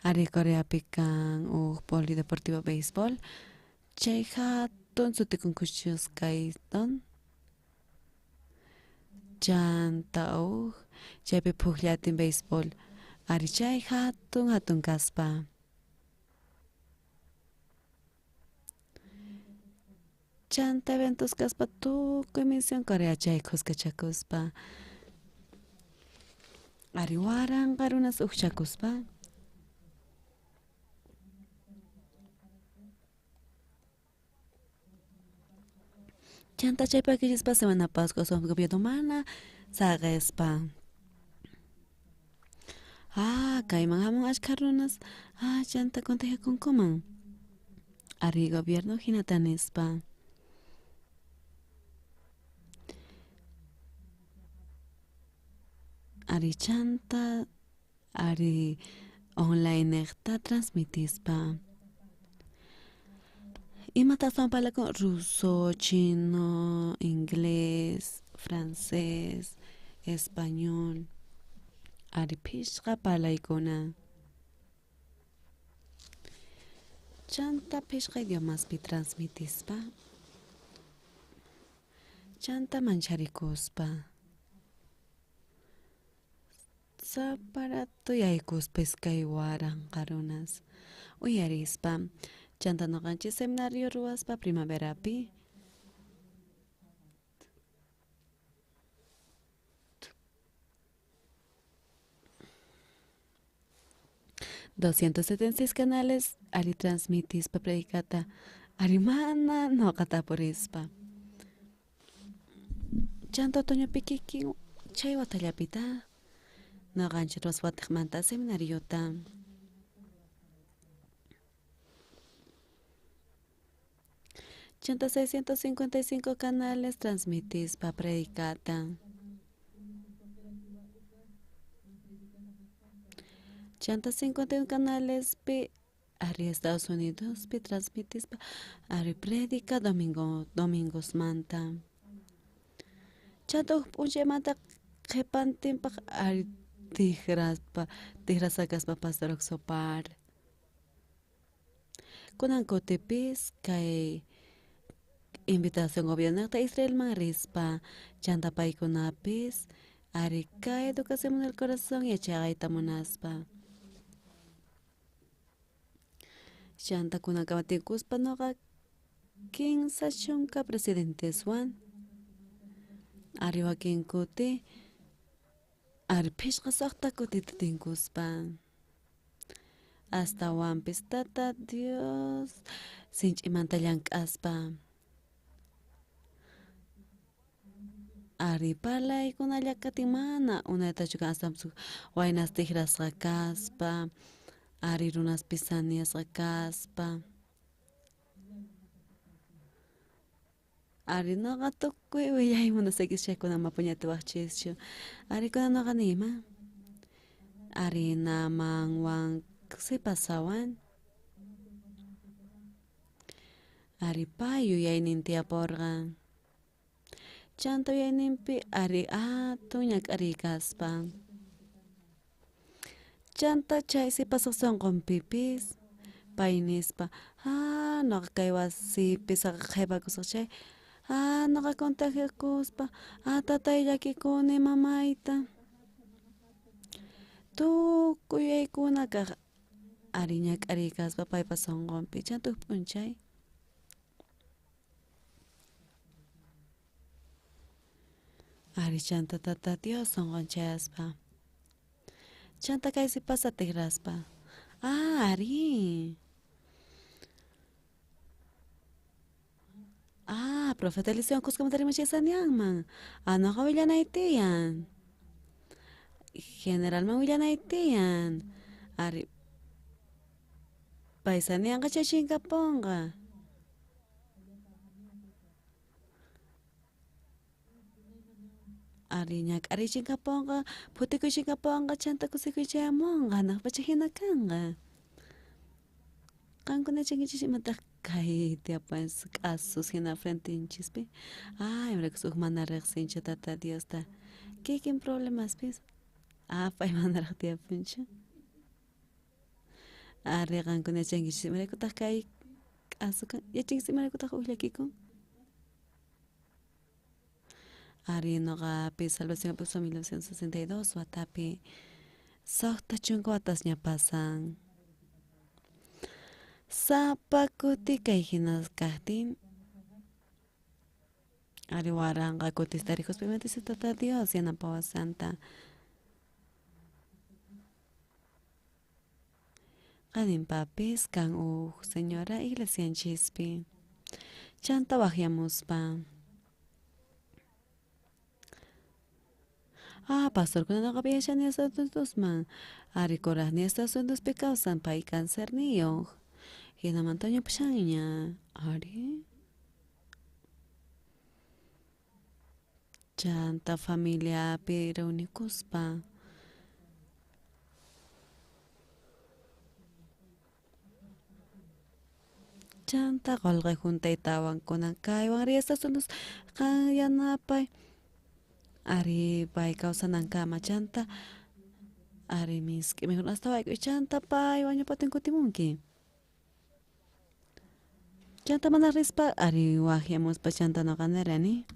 [SPEAKER 2] Ari Coreapi kan polideportivo béisbol. Chay hatun sutikunkuchusqayton. Chanta chaypi pukllatin béisbol. Ari chay hatun kaspa. Chanta eventos kaspa tukuy misión Corea chay kuskachakuspa. Ari waranqa runas ukchakuspa. Chanta chaypa kishispa semana Pascua son gobierno mana saqespa. Kayman hamun ashkha runas chanta contagiakunkuman ari gobierno hinata nispa ari chanta ari online ekta transmitispa imata palakun ruso, chino, inglés, francés, español ari pishqa palaykuna chanta pishqa idiomaspi transmitispa chanta mancharikuspa saparato yaykuspa kay waranqa runas uyarispa chanta noqanchis seminario ruwaspa primaverapi 276 canales ari transmitispa predicata ari mana noqata purispa chanta otoño pikiki chay watallapita noqanchis ruwas watiqmanta seminariota chanta 655 canales transmitispa predicata chanta 51 canales pi ari Estados Unidos pi transmitispa ari predica domingos manta chanta punchaymanta qhipantinpaq ari tigrasakaspa pastor Oxopar kunan kutipis kay invitación gobiernoqta Israelman rispa chanta paykunapis ari kay educación del corazón yachaqayta munaspa chanta kunanka watikuspa noqa 15 chunka presidenteswan ari wakin kuti ari pishqa suqta kutita tinkuspa hasta wanpis tata Dios sinch'imanta llank'aspa ari palaykunalla katin mana unaytachu kan hasta waynas tigrasqa kaspa ari runaspi saneasqa kaspa ari noqa tukuy willaymuna seguishaykunama puñeta waqchischu ari kuna noqa nima ari namanwan sipasawan ari pay yuyaynin tiyapurqa chanta yuyayninpi ari atun ñak'ariy kaspa chanta chay sipasaq sunqunpipis pay nispa noqa kay wasipi qhipakusaq chay noqa contagiakuspa tatay llakikuni mamayta tukuy yaykuna kaq ari ñak'ariy kaspa paypa sunqunpi chanta huk p'unchay ari chanta tata Dios sunqun chayaspa chanta kay sipasa tigraspa ari profeta Eliseo kuskamanta rimachaysañanman noqa willanay tiyan generalman willanay tiyan ari pay saneanqa chay chinkapunqa ari ñak'ariy chinkapunqa putikuy chinkapunqa chanta kusikuy chayamunqa hanaqpacha hina kanqa qankuna chinkichis imataq kay tiyapas k'asus hina frentenchispi imarakus huk mana riqsinchu tata Diosta kikin problemaspis pay manaraq tiyapunchu ari qankuna chinkichis imaraykutaq kay k'asuqa yachankichis imaraykutaq huk llakikun ari noqapi salvación apóstol 1962 watapi suqta chunka watas ña pasan sapa kuti kay hina kaqtin ari waranqa kutista tarikuspa imatis tata Dios yanapawas santa qaninpapis kan huk señora iglesianchispi chanta waqyamuspa Pastor kuna nakapiyasya niya sa tuntos man. Ari korah niya sa tuntos pekausan pai cancer niyo. Hinamantan niyo pa siya niya. Ari? Chanta familia pero ni kuspa. Chanta kolga juntay tawan ko ng kaywang riya sa tuntos kaya napay. Ari pai kausan ng kama chanta. Ari miski mejor hasta vai ko chanta pai wanyo patin kutimunki. Chanta mana rispa ari wahiamos pa chanta no kanerani.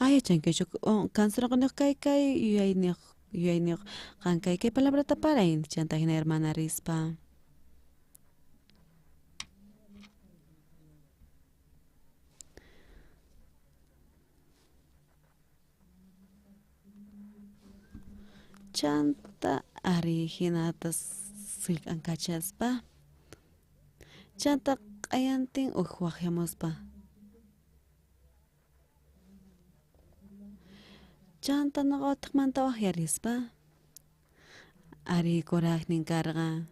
[SPEAKER 2] Ay chan que yo cáncer con kai y ay ni kan kai palabra tapara in chanta hina hermana rispa. Chanta ari hina tas silk ang kachaspa. Chanta ayanting wahiamos pa. Chanta nakotak man tawah yarispa. Ari korah ning karga.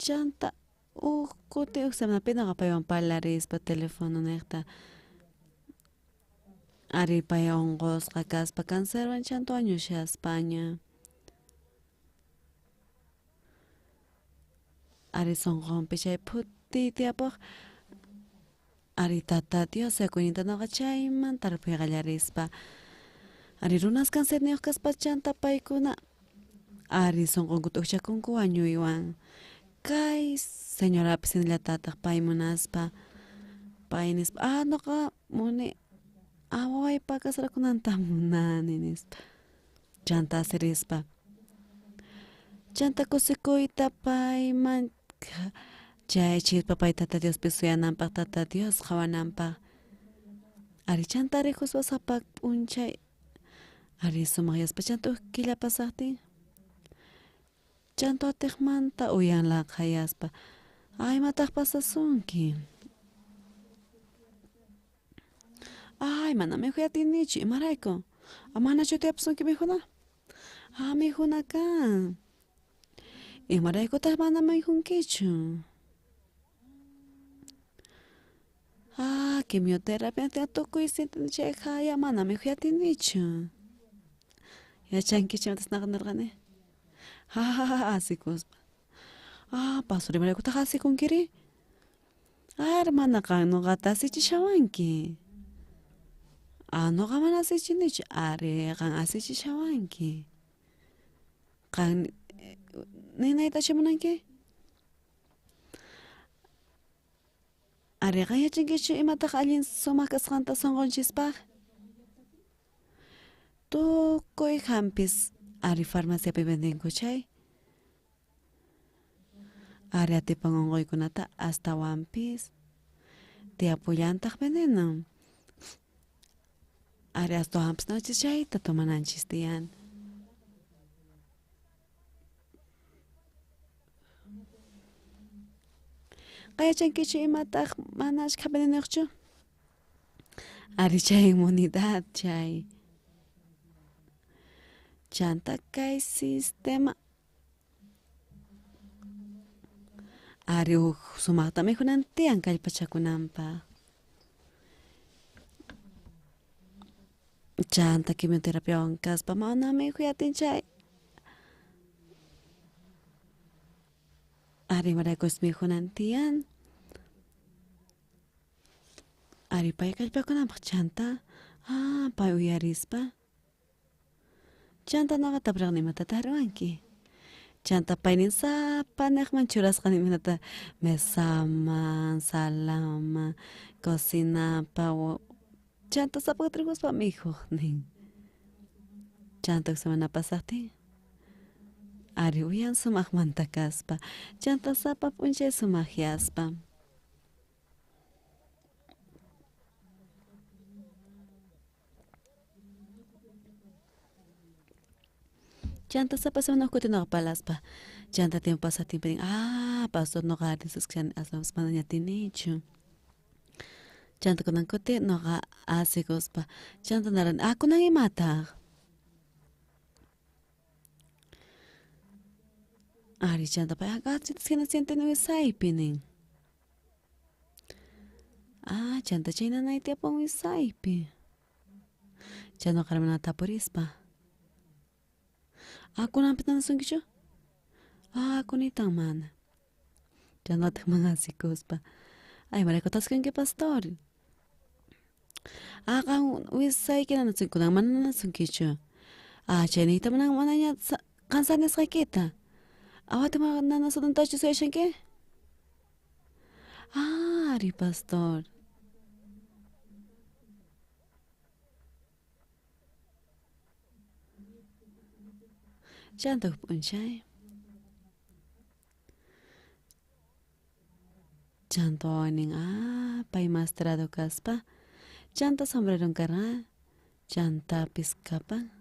[SPEAKER 2] Chanta kuti uksam na pinakapayon palaris pa telefono nekta. Ari payongos kakas pa kanservan chanto año siya España. Ari songkong pichay puti tiapok. Ari tata Dios se kunita no kachayman tarpuy galarispa. Ari runas kanser niyo kaspa chanta paykuna. Ari songkong kutuk siya kung kuwanyo iwan. Kay señora pisinila tatak paymunaspa. Paynispa no ka muni. Away pa kasara kunanta munaninis. Chanta serispa. Chanta kusikuita payman. Chay chis papay tata Dios pisuyanampak tata Dios kawanampak. Ari chanta rejos wasapak unchay. Ari sumayas pa chanto kila pasakti. Chanto atekmanta uyan la kayaspa. Ay matak pasasunki. Ay mana me huya tinichi maraiko. Amana chote apsunki me huna. Me huna ka. Maraiko ta mana me hunkichu. Quimioterapia te tocó y se te cheja ya mana me huya tinichu. Ya chanki chamatas naganargane. Así cospa. Pasuri maraiko ta hasi kunkiri. Hermana kan no gata si chishawanki. No gaman así chinich. Are kan así chishawanki. Kan nina ita chimunanki. Are gaya chinkichu imatak alin sumakas kanta songon chispag. Tukoy hampis ari farmacia pi venden kuchay. Ari ati pangongoy kunata hasta wampis. Te apoyantak veneno. Ari hasta wampis no chichay tatomanan chistian. Kaya chankichu imatak manash ka veneno chu. Ari chay inmunidad chay. Chanta kay sistema. Ari sumakta me hunanti ang kalpachakunampa. Chanta quimioterapia on kaspa mauna me huyatin chay. Ari marakos me hunantian. Ari pay kalpakunampa chanta. Pay uyarispa. Chanta nakatabrang ni matataruanki. Chanta painin sa panekman churas ka ni minata mesama, salama, cocina pa chanta sa pagtrigos pa mijo ning. Chanta semana pasati. Ari uyan sumakmantakas pa. Chanta sa papunche sumahyas pa. Chanta sa pasama na kuti nakapalas pa. Chanta tiempo sa timping. pastor no garis kan asam sepananya tinichu. Chanta kunan kote no ga asikospa. Chanta naran aku nang imata. Ari chanta pa agachit sina siente no isaipi. Chanta china na itia pong isaipi. Chano karamana tapurispa. Aku nampit na sungkicho. Aku ni tang mana. Chano tang mga sikospa. Ay mareko taskan ke pastor. Kang wisay kina na sungkunang mana na sungkicho. Chenita manang mananya kansanes kita. Awat mga nanasodon tayo sa isang ke. Ari pastor. Chanto punchay. Chanto ning pay mastrado kaspa. Chanta sombrero kara. Chanta piskapa.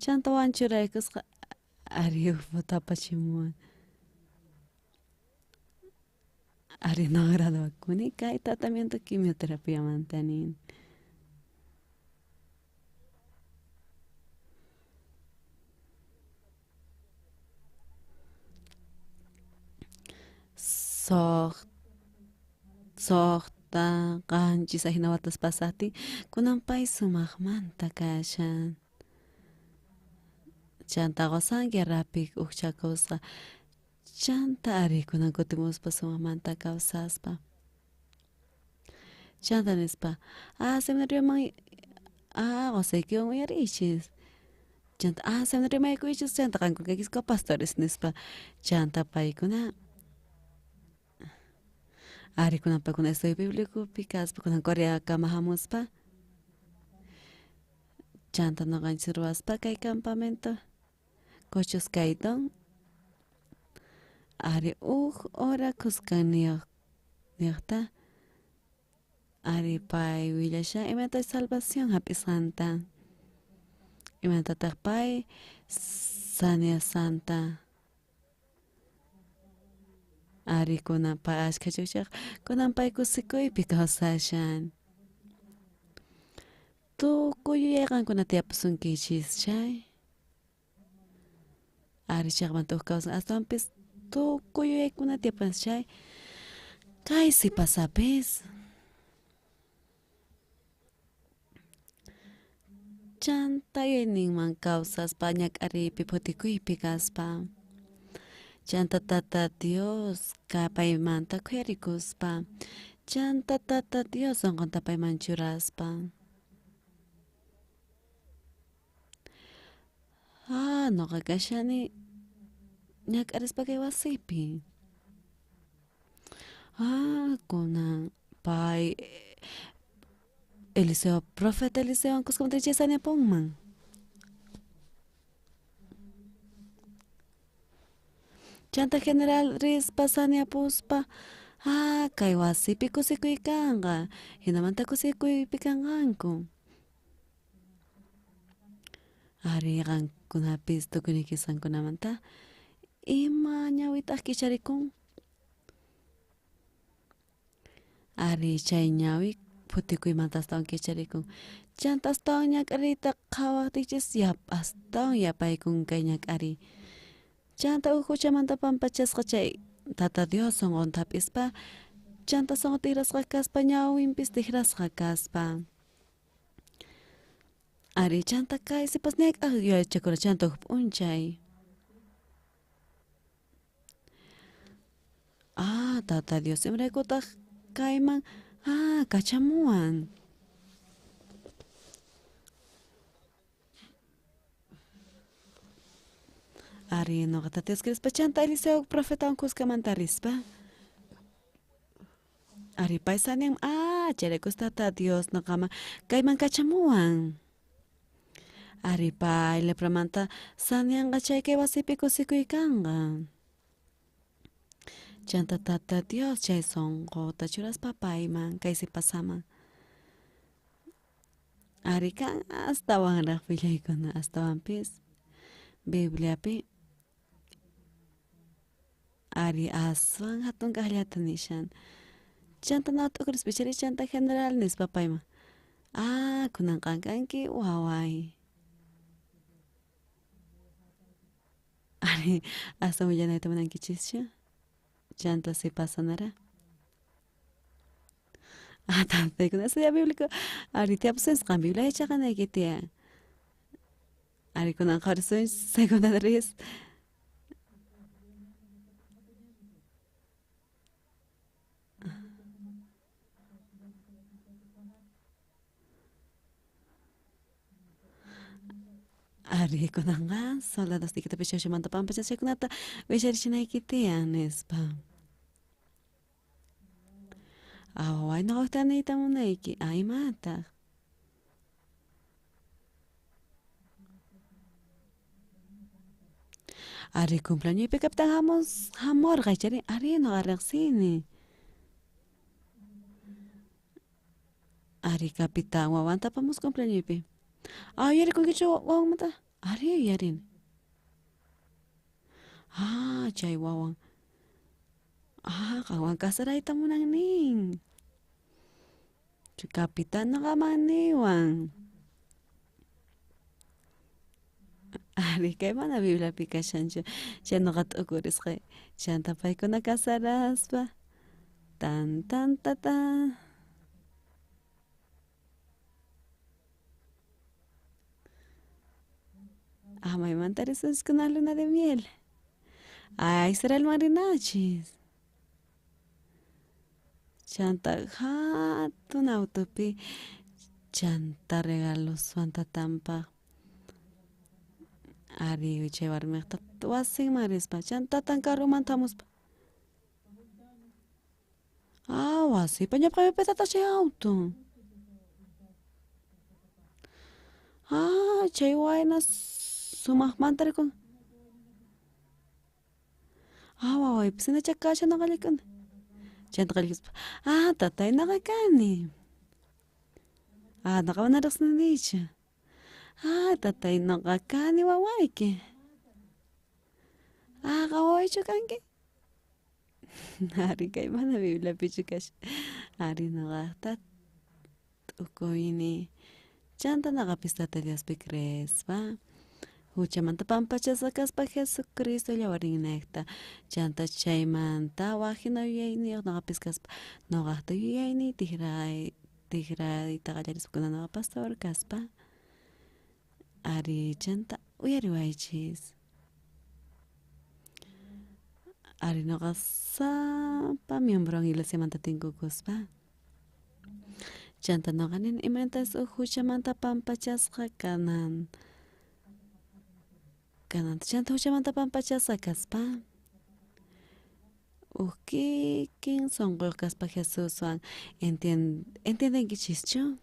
[SPEAKER 2] Chanta wanchuray kas ari ufota pachimuan. Ari no agrado kuni kay tratamiento quimioterapia mantanin. Sohta kanchi sa hinawatas pasati kunampay sumahmanta kashan. Chanta gosan gerapik ukchakosa. Chanta ari kunan kutimus pa sumahmanta kausaspa. Chanta nispa. Seminario mang gosay kiyong uyarichis. Chanta seminario may kuichis chanta kan kukakis ko pastores nispa. Chanta pay kuna. Ari kunan pa kuna estoy bíblico pikas pa kunan korea kamahamos pa. Chanta no ganchirwas pa kay campamento. Cochos kaitong. Ari ora kuskan niyakta. Ari pay wilasya imenta salvación happy santa. Imenta takpay sania santa. Ari kunan pa ashkachuchak kunan pay kusikoy pikasasyan. Tu kuyuyakan kuna tiapasun kichis chay. Ari chakman tu kausan astampis tu kuyuyay kuna tiapas chay. Kay si pasapis. Chanta yening man causas pañak ari pipotikuy pikaspa. Chanta tata Dios kapay manta kuerikuspa. Chanta tata Dios ongkon tapay manchuraspa. No kagashani nyak arispa kay wasipi. Kunang pay Eliseo, profeta Eliseo ang kuskom tayo niya pong mang. Chanta general ris pasanya puspa. Kay wasipi ko si kuy kanga. Hinamanta ko si kuy pikangan ko. Ari kan kunapis to kunikisan ko naman ta. Ima nyawit kichari kong. Ari chay nyawik. Puti kuy mantas taong kichari kong. Chantas taong nyak ari tak kawak tichis yap. As taong yapay kong kay nyak ari. Chanta uhucha manta pampachas kachay. Tata Dios son on tapis pa. Chanta son tiras kaspa nyawin pis tihras kaspa. Ari chanta kay sipas nek yoy chakura chanta unchay. Tata Dios imre kutak kay man. Kachamuan. Ari no katatis krispa chanta Eliseo profeta ang kuskamantarispa. Ari paisan yang cherekus tata Dios no kama kay man kachamuan. Ari pa le pramanta sanyang kachay kay wasipiku sikuy kanga. Chanta tata Dios chay songko tachuras papay man kay si pasama. Ari kang astawan rakpilay ko na astawan pis. Biblia pi Ari aswan hatun kahllata nishan. Chanta na tukris bichari chanta general nis papayma. Kunan kanki waway. Ari hasta muyana ita manan kichischa. Chanta se pasanara. Tanta kuna estudia bíblico. Ari tia pues kan biblia hecha kana kitia. Ari kunan kharsoy segunda res. Ari kunanga soldados tikita pecho manta pampa cha kunata bishari chinay kitia nespa. Away no tanita munayki ay mata. Ari cumpleaños y captan amor gachari ari no arreksini. Ari capitán wawan tapamos cumpleaños pe. Yari con kicho wawan mata. Ari yarin. Chay wawan. Kawan kasaray tamunang ning. Capitán nakamaniwan. Ari kay mana biblia pika shancho. Siya nakatukuris kay. Siya tapay ko nakasaras pa. Tan tan ta ta. May mantarizos con la luna de miel. Ay, será el marinachis. Chanta hatun autopi. Chanta regalos suanta tampa. Ari llevarme hasta tuasin marispa. Chanta tan caro mantamos. Wasi paña pa me petata che auto. Chay wainas sumah mantare con. Waway pisina chakasha nakalikan. Chanta kalikis. Tatay nakakani. Nakawanaras na nicha. Tatay nakakani wawayki. Kaway chukanki. Ari kay mana biblia pichukash. Ari nakaktat. Ukoyini. Chanta nakapistata Dios pikrespa. Huchamanta pampachasa kaspa Jesucristo llawarinekta. Chanta chaymanta wajina yuyayni nakapiskaspa. Nogakta yuyayni tijray tagallarispa naga pastor kaspa. Ari chanta uyariwaychis. Ari noga sapa miembro iglesia manta tinkukuspa. Chanta noganin imentas huchamanta pampachasqa kanan. Chanta huchamanta pampachasqa kaspa. Kikin sonqo kaspa Jesuswan entienden kichischu.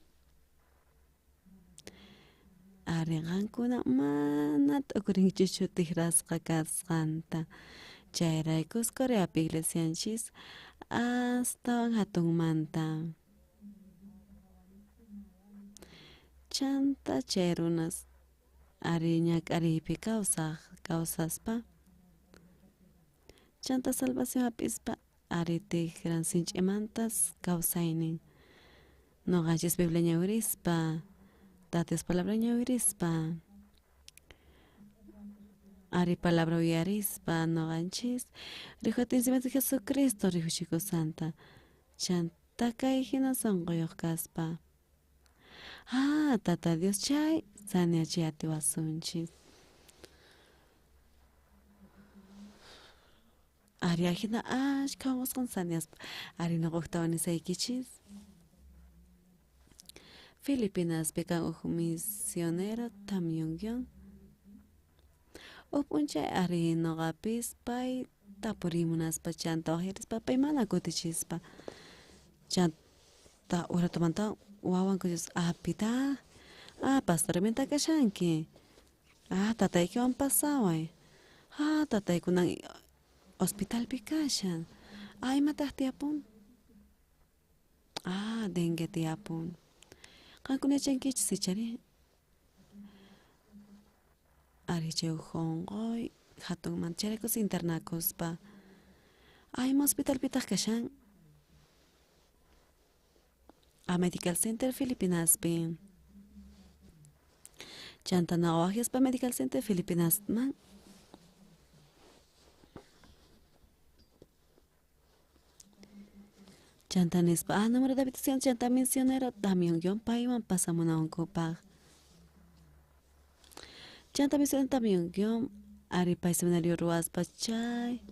[SPEAKER 2] Ari qankuna mana t'ukurinkichu tigrasqa kasqanta. Chayraykus Coreapi iglesianchis hasta hatunmanta. Chanta chayrunas ari ñak'aripi kawsaspa. Chanta salvación apispa ari tigran sinch'imantas kawsaynin. Noqanchis Biblia ñawirispa. Tates palabra ñawirispa. Ari palabra uyarispa noqanchis. Rihuatinsimanta Jesucristo rihuchiku santa. Chanta kay hina sonqoyoq kaspa. Tata Dios chay saneachi atiwasunchis. Ari ajina ashkawas con saneaspa. Ari noqoqtawanisaykichis. Filipinas pekan misionero tamyongyong. Upunchay ari noqapis pay tapurimunaspa chanta ojirispa pay mana kutichispa. Chanta uratumanta wawan kuyus pita. Pastormenta kashanki. Tataykiwan pasaway. Tataykunan hospital pikashan. Imataq tiyapun. Dengue tiyapun. Qankuna chankichis ichari. Ari chay honqoy hatun mancharikus internakuspa. Ayma hospital pitaq kashan a medical center Filipinaspi chanta nawaqyaspa medical center Filipinasman chanta nispa número de habitación chanta misionero también payman pasamunawkupak chanta misionero también ari pay seminario ruaspa chay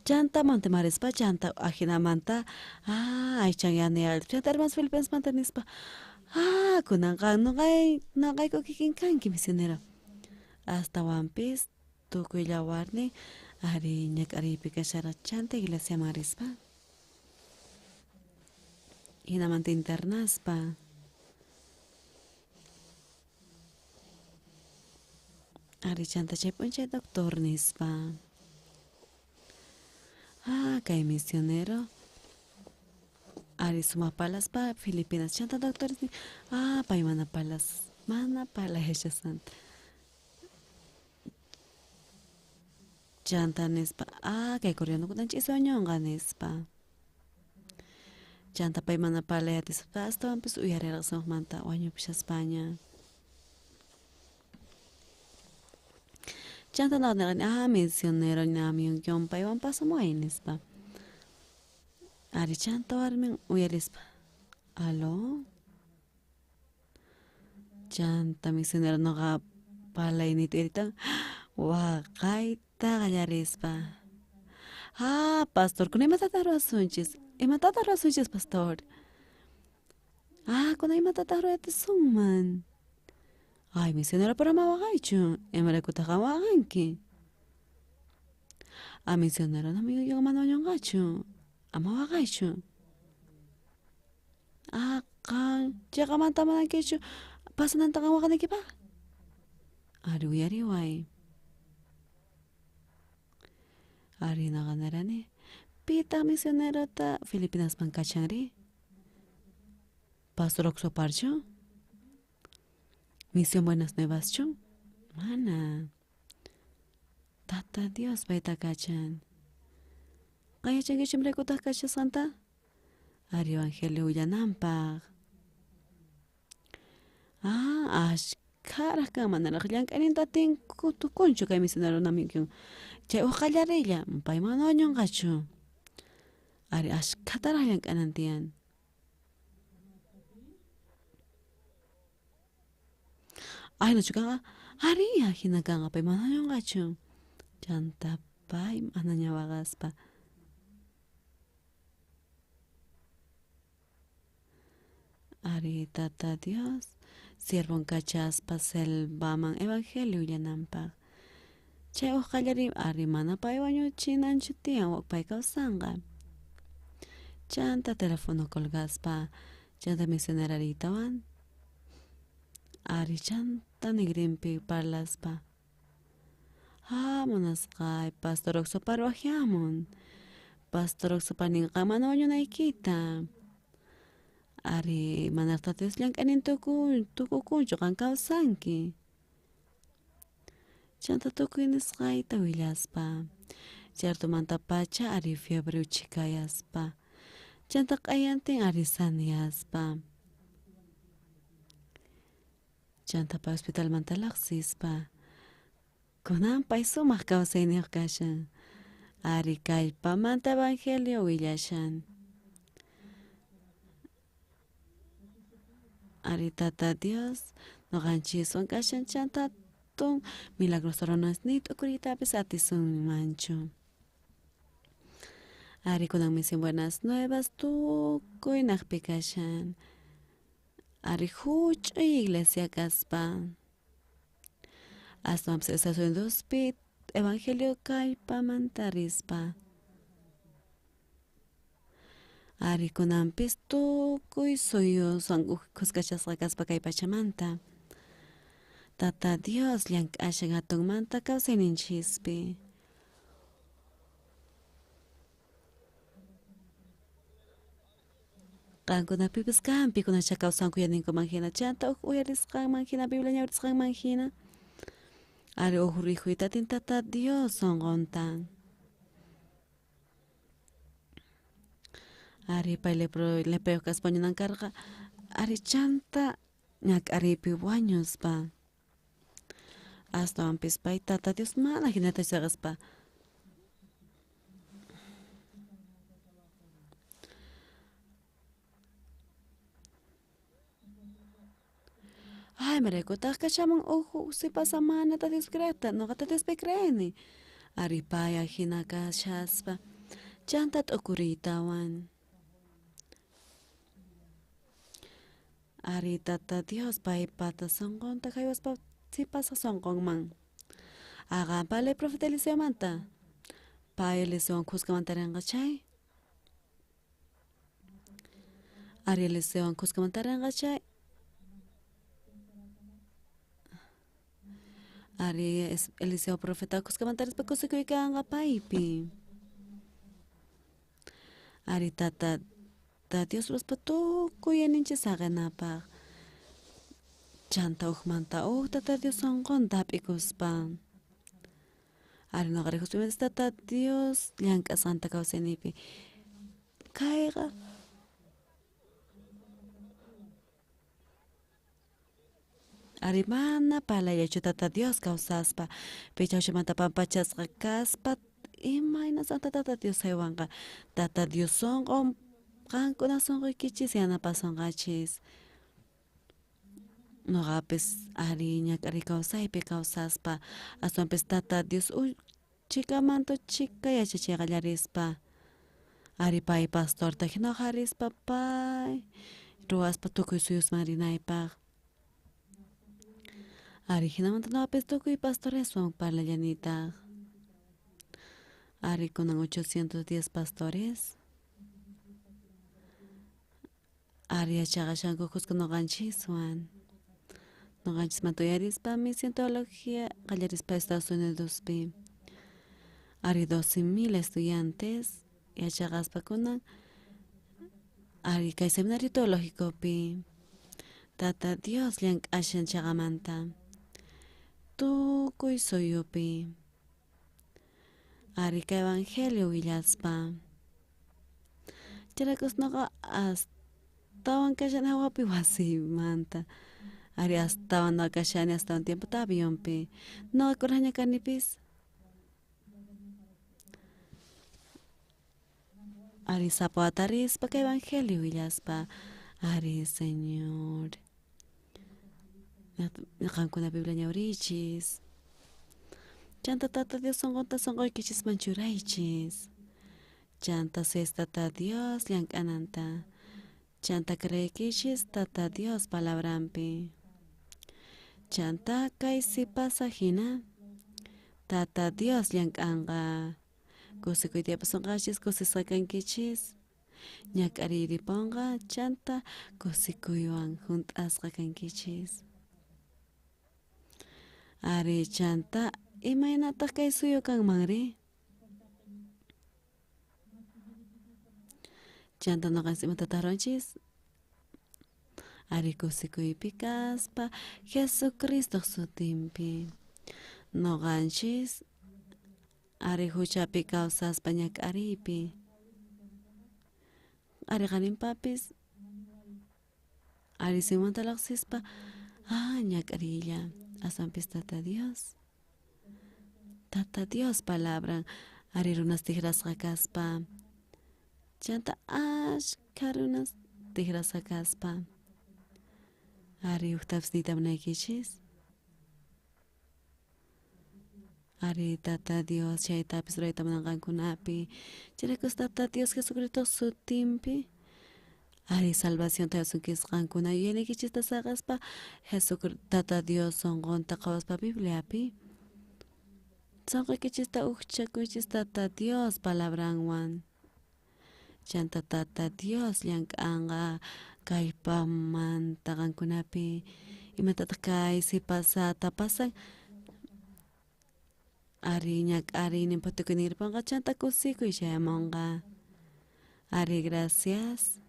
[SPEAKER 2] chanta manta marispa chanta ajinamanta aychan yani al chanta hermanos Filipinas manta nispa kunanqa nuqayku kikin kanki misionero hasta wampis tukuylla warni ari ñak'ariypi kashara chanta iglesia marispa hinamanta internaspa ari chanta chay p'unchay doctor nispa kay misionero ari sumaq palaspa Filipinas chanta doctor pay mana pala hechasanta chanta nispa kay coreano kunanchay soñonqa nispa chanta pay mana palayatispa astawanpis uyariraq sumaqmanta wañupishaspaña chanta naqniqani misionero ñami paywan pasamuway nispa ari chanta warmin uyarispa aló chanta misionero noqa palaynita iritan waqayta qallarispa pastor kuna imatata ruwasunchis pastor kuna imatata ruwatisunman misionero pero ama waqaychu imaraykutaq waqanki misionero mana wañunqachu ama waqaychu qan chayqa manta munankichu pasanantaqa waqanaykipaq ari uyariway ari naqa nirani pitaq misionerota Filipinasman kachanri pastor Oxoparchu misión Buenas Nuevaschu mana tata Dios payta kachan qayachankichum raykutaq kachasqanta ari evangelio willananpaq ashkaraq kan manaraq llank'aninta tukunchu kay misionero namikiwan chay qallariylla pay mana wañunqachu ari ashkataraq llank'anan tiyan aynachu kanqa ari hina kanqa pay mana wañunqachu chanta pay mana ña waqaspa ari tata Dios siervon kachaspa selvaman evangelio willananpaq chay qallari ari mana pay wañuchinanchu tiyan pay kawsanqa chanta telefono colgaspa chanta misioneraritawan ari chanta negrinpi parlaspa munasqay pastor Oxopar waqyamun pastor Oxopar ninqa mana wañunaykita ari manartatis llank'anin tukukunchu qan kawsanki chanta tukuy nisqayta willaspa chayartumanta pacha ari fiebre uchikayaspa chanta q'ayantin ari saniyaspa chanta pay hospitalmanta laqsispa kunan pay sumaq kawsayniyuq kashan ari kallpamanta evangelio willashan ari tata Dios noqanchiswan kashan chanta milagros runas ni t'ukuritapis atisunmanchu ari kunan misión Buenas Nuevas tukuy naqpi kashan ari huch'uy iglesia kaspa aswanpis Estados Unidospi evangelio kallpamanta rispa ari kunanpis tukuy suyuswan kuskachasqa kaspa kay pachamanta tata Dios llank'ashan hatunmanta kawsayninchispi qankunapipis kampi kunasha kawsankuyaninko manhina chanta uyarisqan manhina Biblia ñawrisqan manhina ari rikhuyta tintata Dios sonqontan ari pay lepeo kaspañunankarqa ari chanta ñak'aripi wañuspa astawan pay tata Dios mana hinata chaqaspa ay marekutaq kashaman sipasamanata Dios creata noqata Diospi creeni ari pay hina kashaspa chanta t'ukuriytawan ari tata Dios paypata sonqonta haywaspa sipasa sonqonman aqanpa le profeta Eliseomanta pay Eliseon kusqamantarinqa chay ari Eliseon kusqamantarinqa chay ari Eliseo profeta kusqamantarispa kusikuykanqa paypi ari tata Dios ruspa tukuy yaninchis saqenapaq chanta uqmanta tata Dios sonqonta hap'ikuspa ari noqa riquspa tata Dios llank'asqanta kawsaynipi kayqa ari mana palayachu tata Dios kawsaspa pichawshimanta pampachasqa kaspa imayna santa tata Dios haywanqa tata Dios sonqon qankuna sonquykichis yanapasonqachis noqapis ari ñak'ari kawsaypi kawsaspa aswanpis tata Dios chikamantu chika yachachiyqallarispa ari pay pastorta hinaqa pay ruwaspa tukuy suyusman rinaypaq ari hinamanta noqapis tukuy pastoreswan parlallanitaq ari kunan 810 pastores ari yachaqashanku Cusco noqanchiswan noqanchismanta uyarispa misión teología qallarispa Estados Unidospi ari 12,000 estudiantes yachaqaspa kunan ari kay seminario teológicopi tata Dios llank'ashan chaqamanta tukuy suyupi ari kay evangelio willaspa charakus noqa astawan kashani hawapi wasimanta ari astawan kashani astawan tiempoта avionpi noqa kuraqña kanipis ari sapu atarispa kay evangelio willaspa ari Señor qankuna Biblia ñawrichis chanta tata Dios sonqonta sonqoykichis manchuraychis chanta ses tata Dios llank'ananta chanta creykichis tata Dios palabrampi chanta kay sipasa hina tata Dios llank'anqa kusikuytiyapas sonqachis kusisqa kankichis ñak'ariripunqa chanta kusikuywan hunt'asqa kankichis ari chanta imaynataq kay suyu kanmanri chanta noqanchis imatataq ruranchis ari kusikuypi kaspa Jesucristo sutinpi noqanchis ari huchapi kawsaspa ñak'ariypi ari qarinpapis ari simanta laqsispa ñak'ariylla aswanpis tata Dios palabra ari runas tigrasqa kaspa chanta ashkha runas tigrasqa kaspa ari uqtapis niyta munaykichis ari tata Dios chaytapis rurayta munanqankunapi chayrakus tata Dios Jesucristo sutinpi ari salvación tayasunkisqankuna yuyaynikichista saqaspa tata Dios sonqonta qhawaspa Bibliapi sonquykichista ukchakuychis tata Dios palabranwan chanta tata Dios llank'anqa kaypamanta qankunapi imatataq kay sipasata pasan ari ñak'ariynin putukuynirpanqa chanta kusikuy chayamunqa ari gracias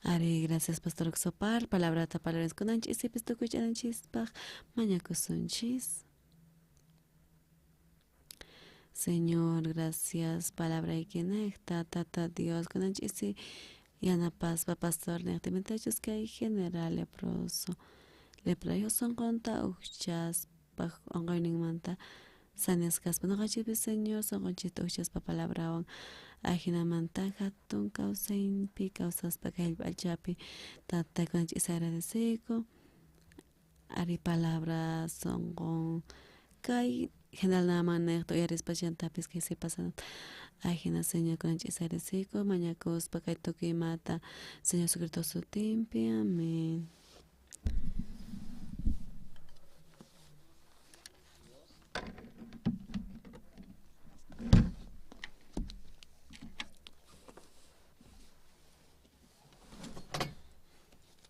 [SPEAKER 2] Ari, gracias, Pastor Oxopar. Palabra ta palabras con anchis y pisto cuchananchis pag mañacosunchis. Señor, gracias. Palabra y conecta, tata Dios con anchis y ana paz, pa pastor, nectimentachos que hay general leproso. Leprayo son conta uchas, pag ongoing manta. Sanias caspa no cachipi, Señor, son conchito uchas pa palabra. Ajinamanta hatun causainpi causas pakay alchapi tata con isara de seco ari palabras son con kai general naman na to yaris pasyan tapis que se pasan ajina señor con isara de seco mañacos pakay toki mata señor secreto su timpi amén.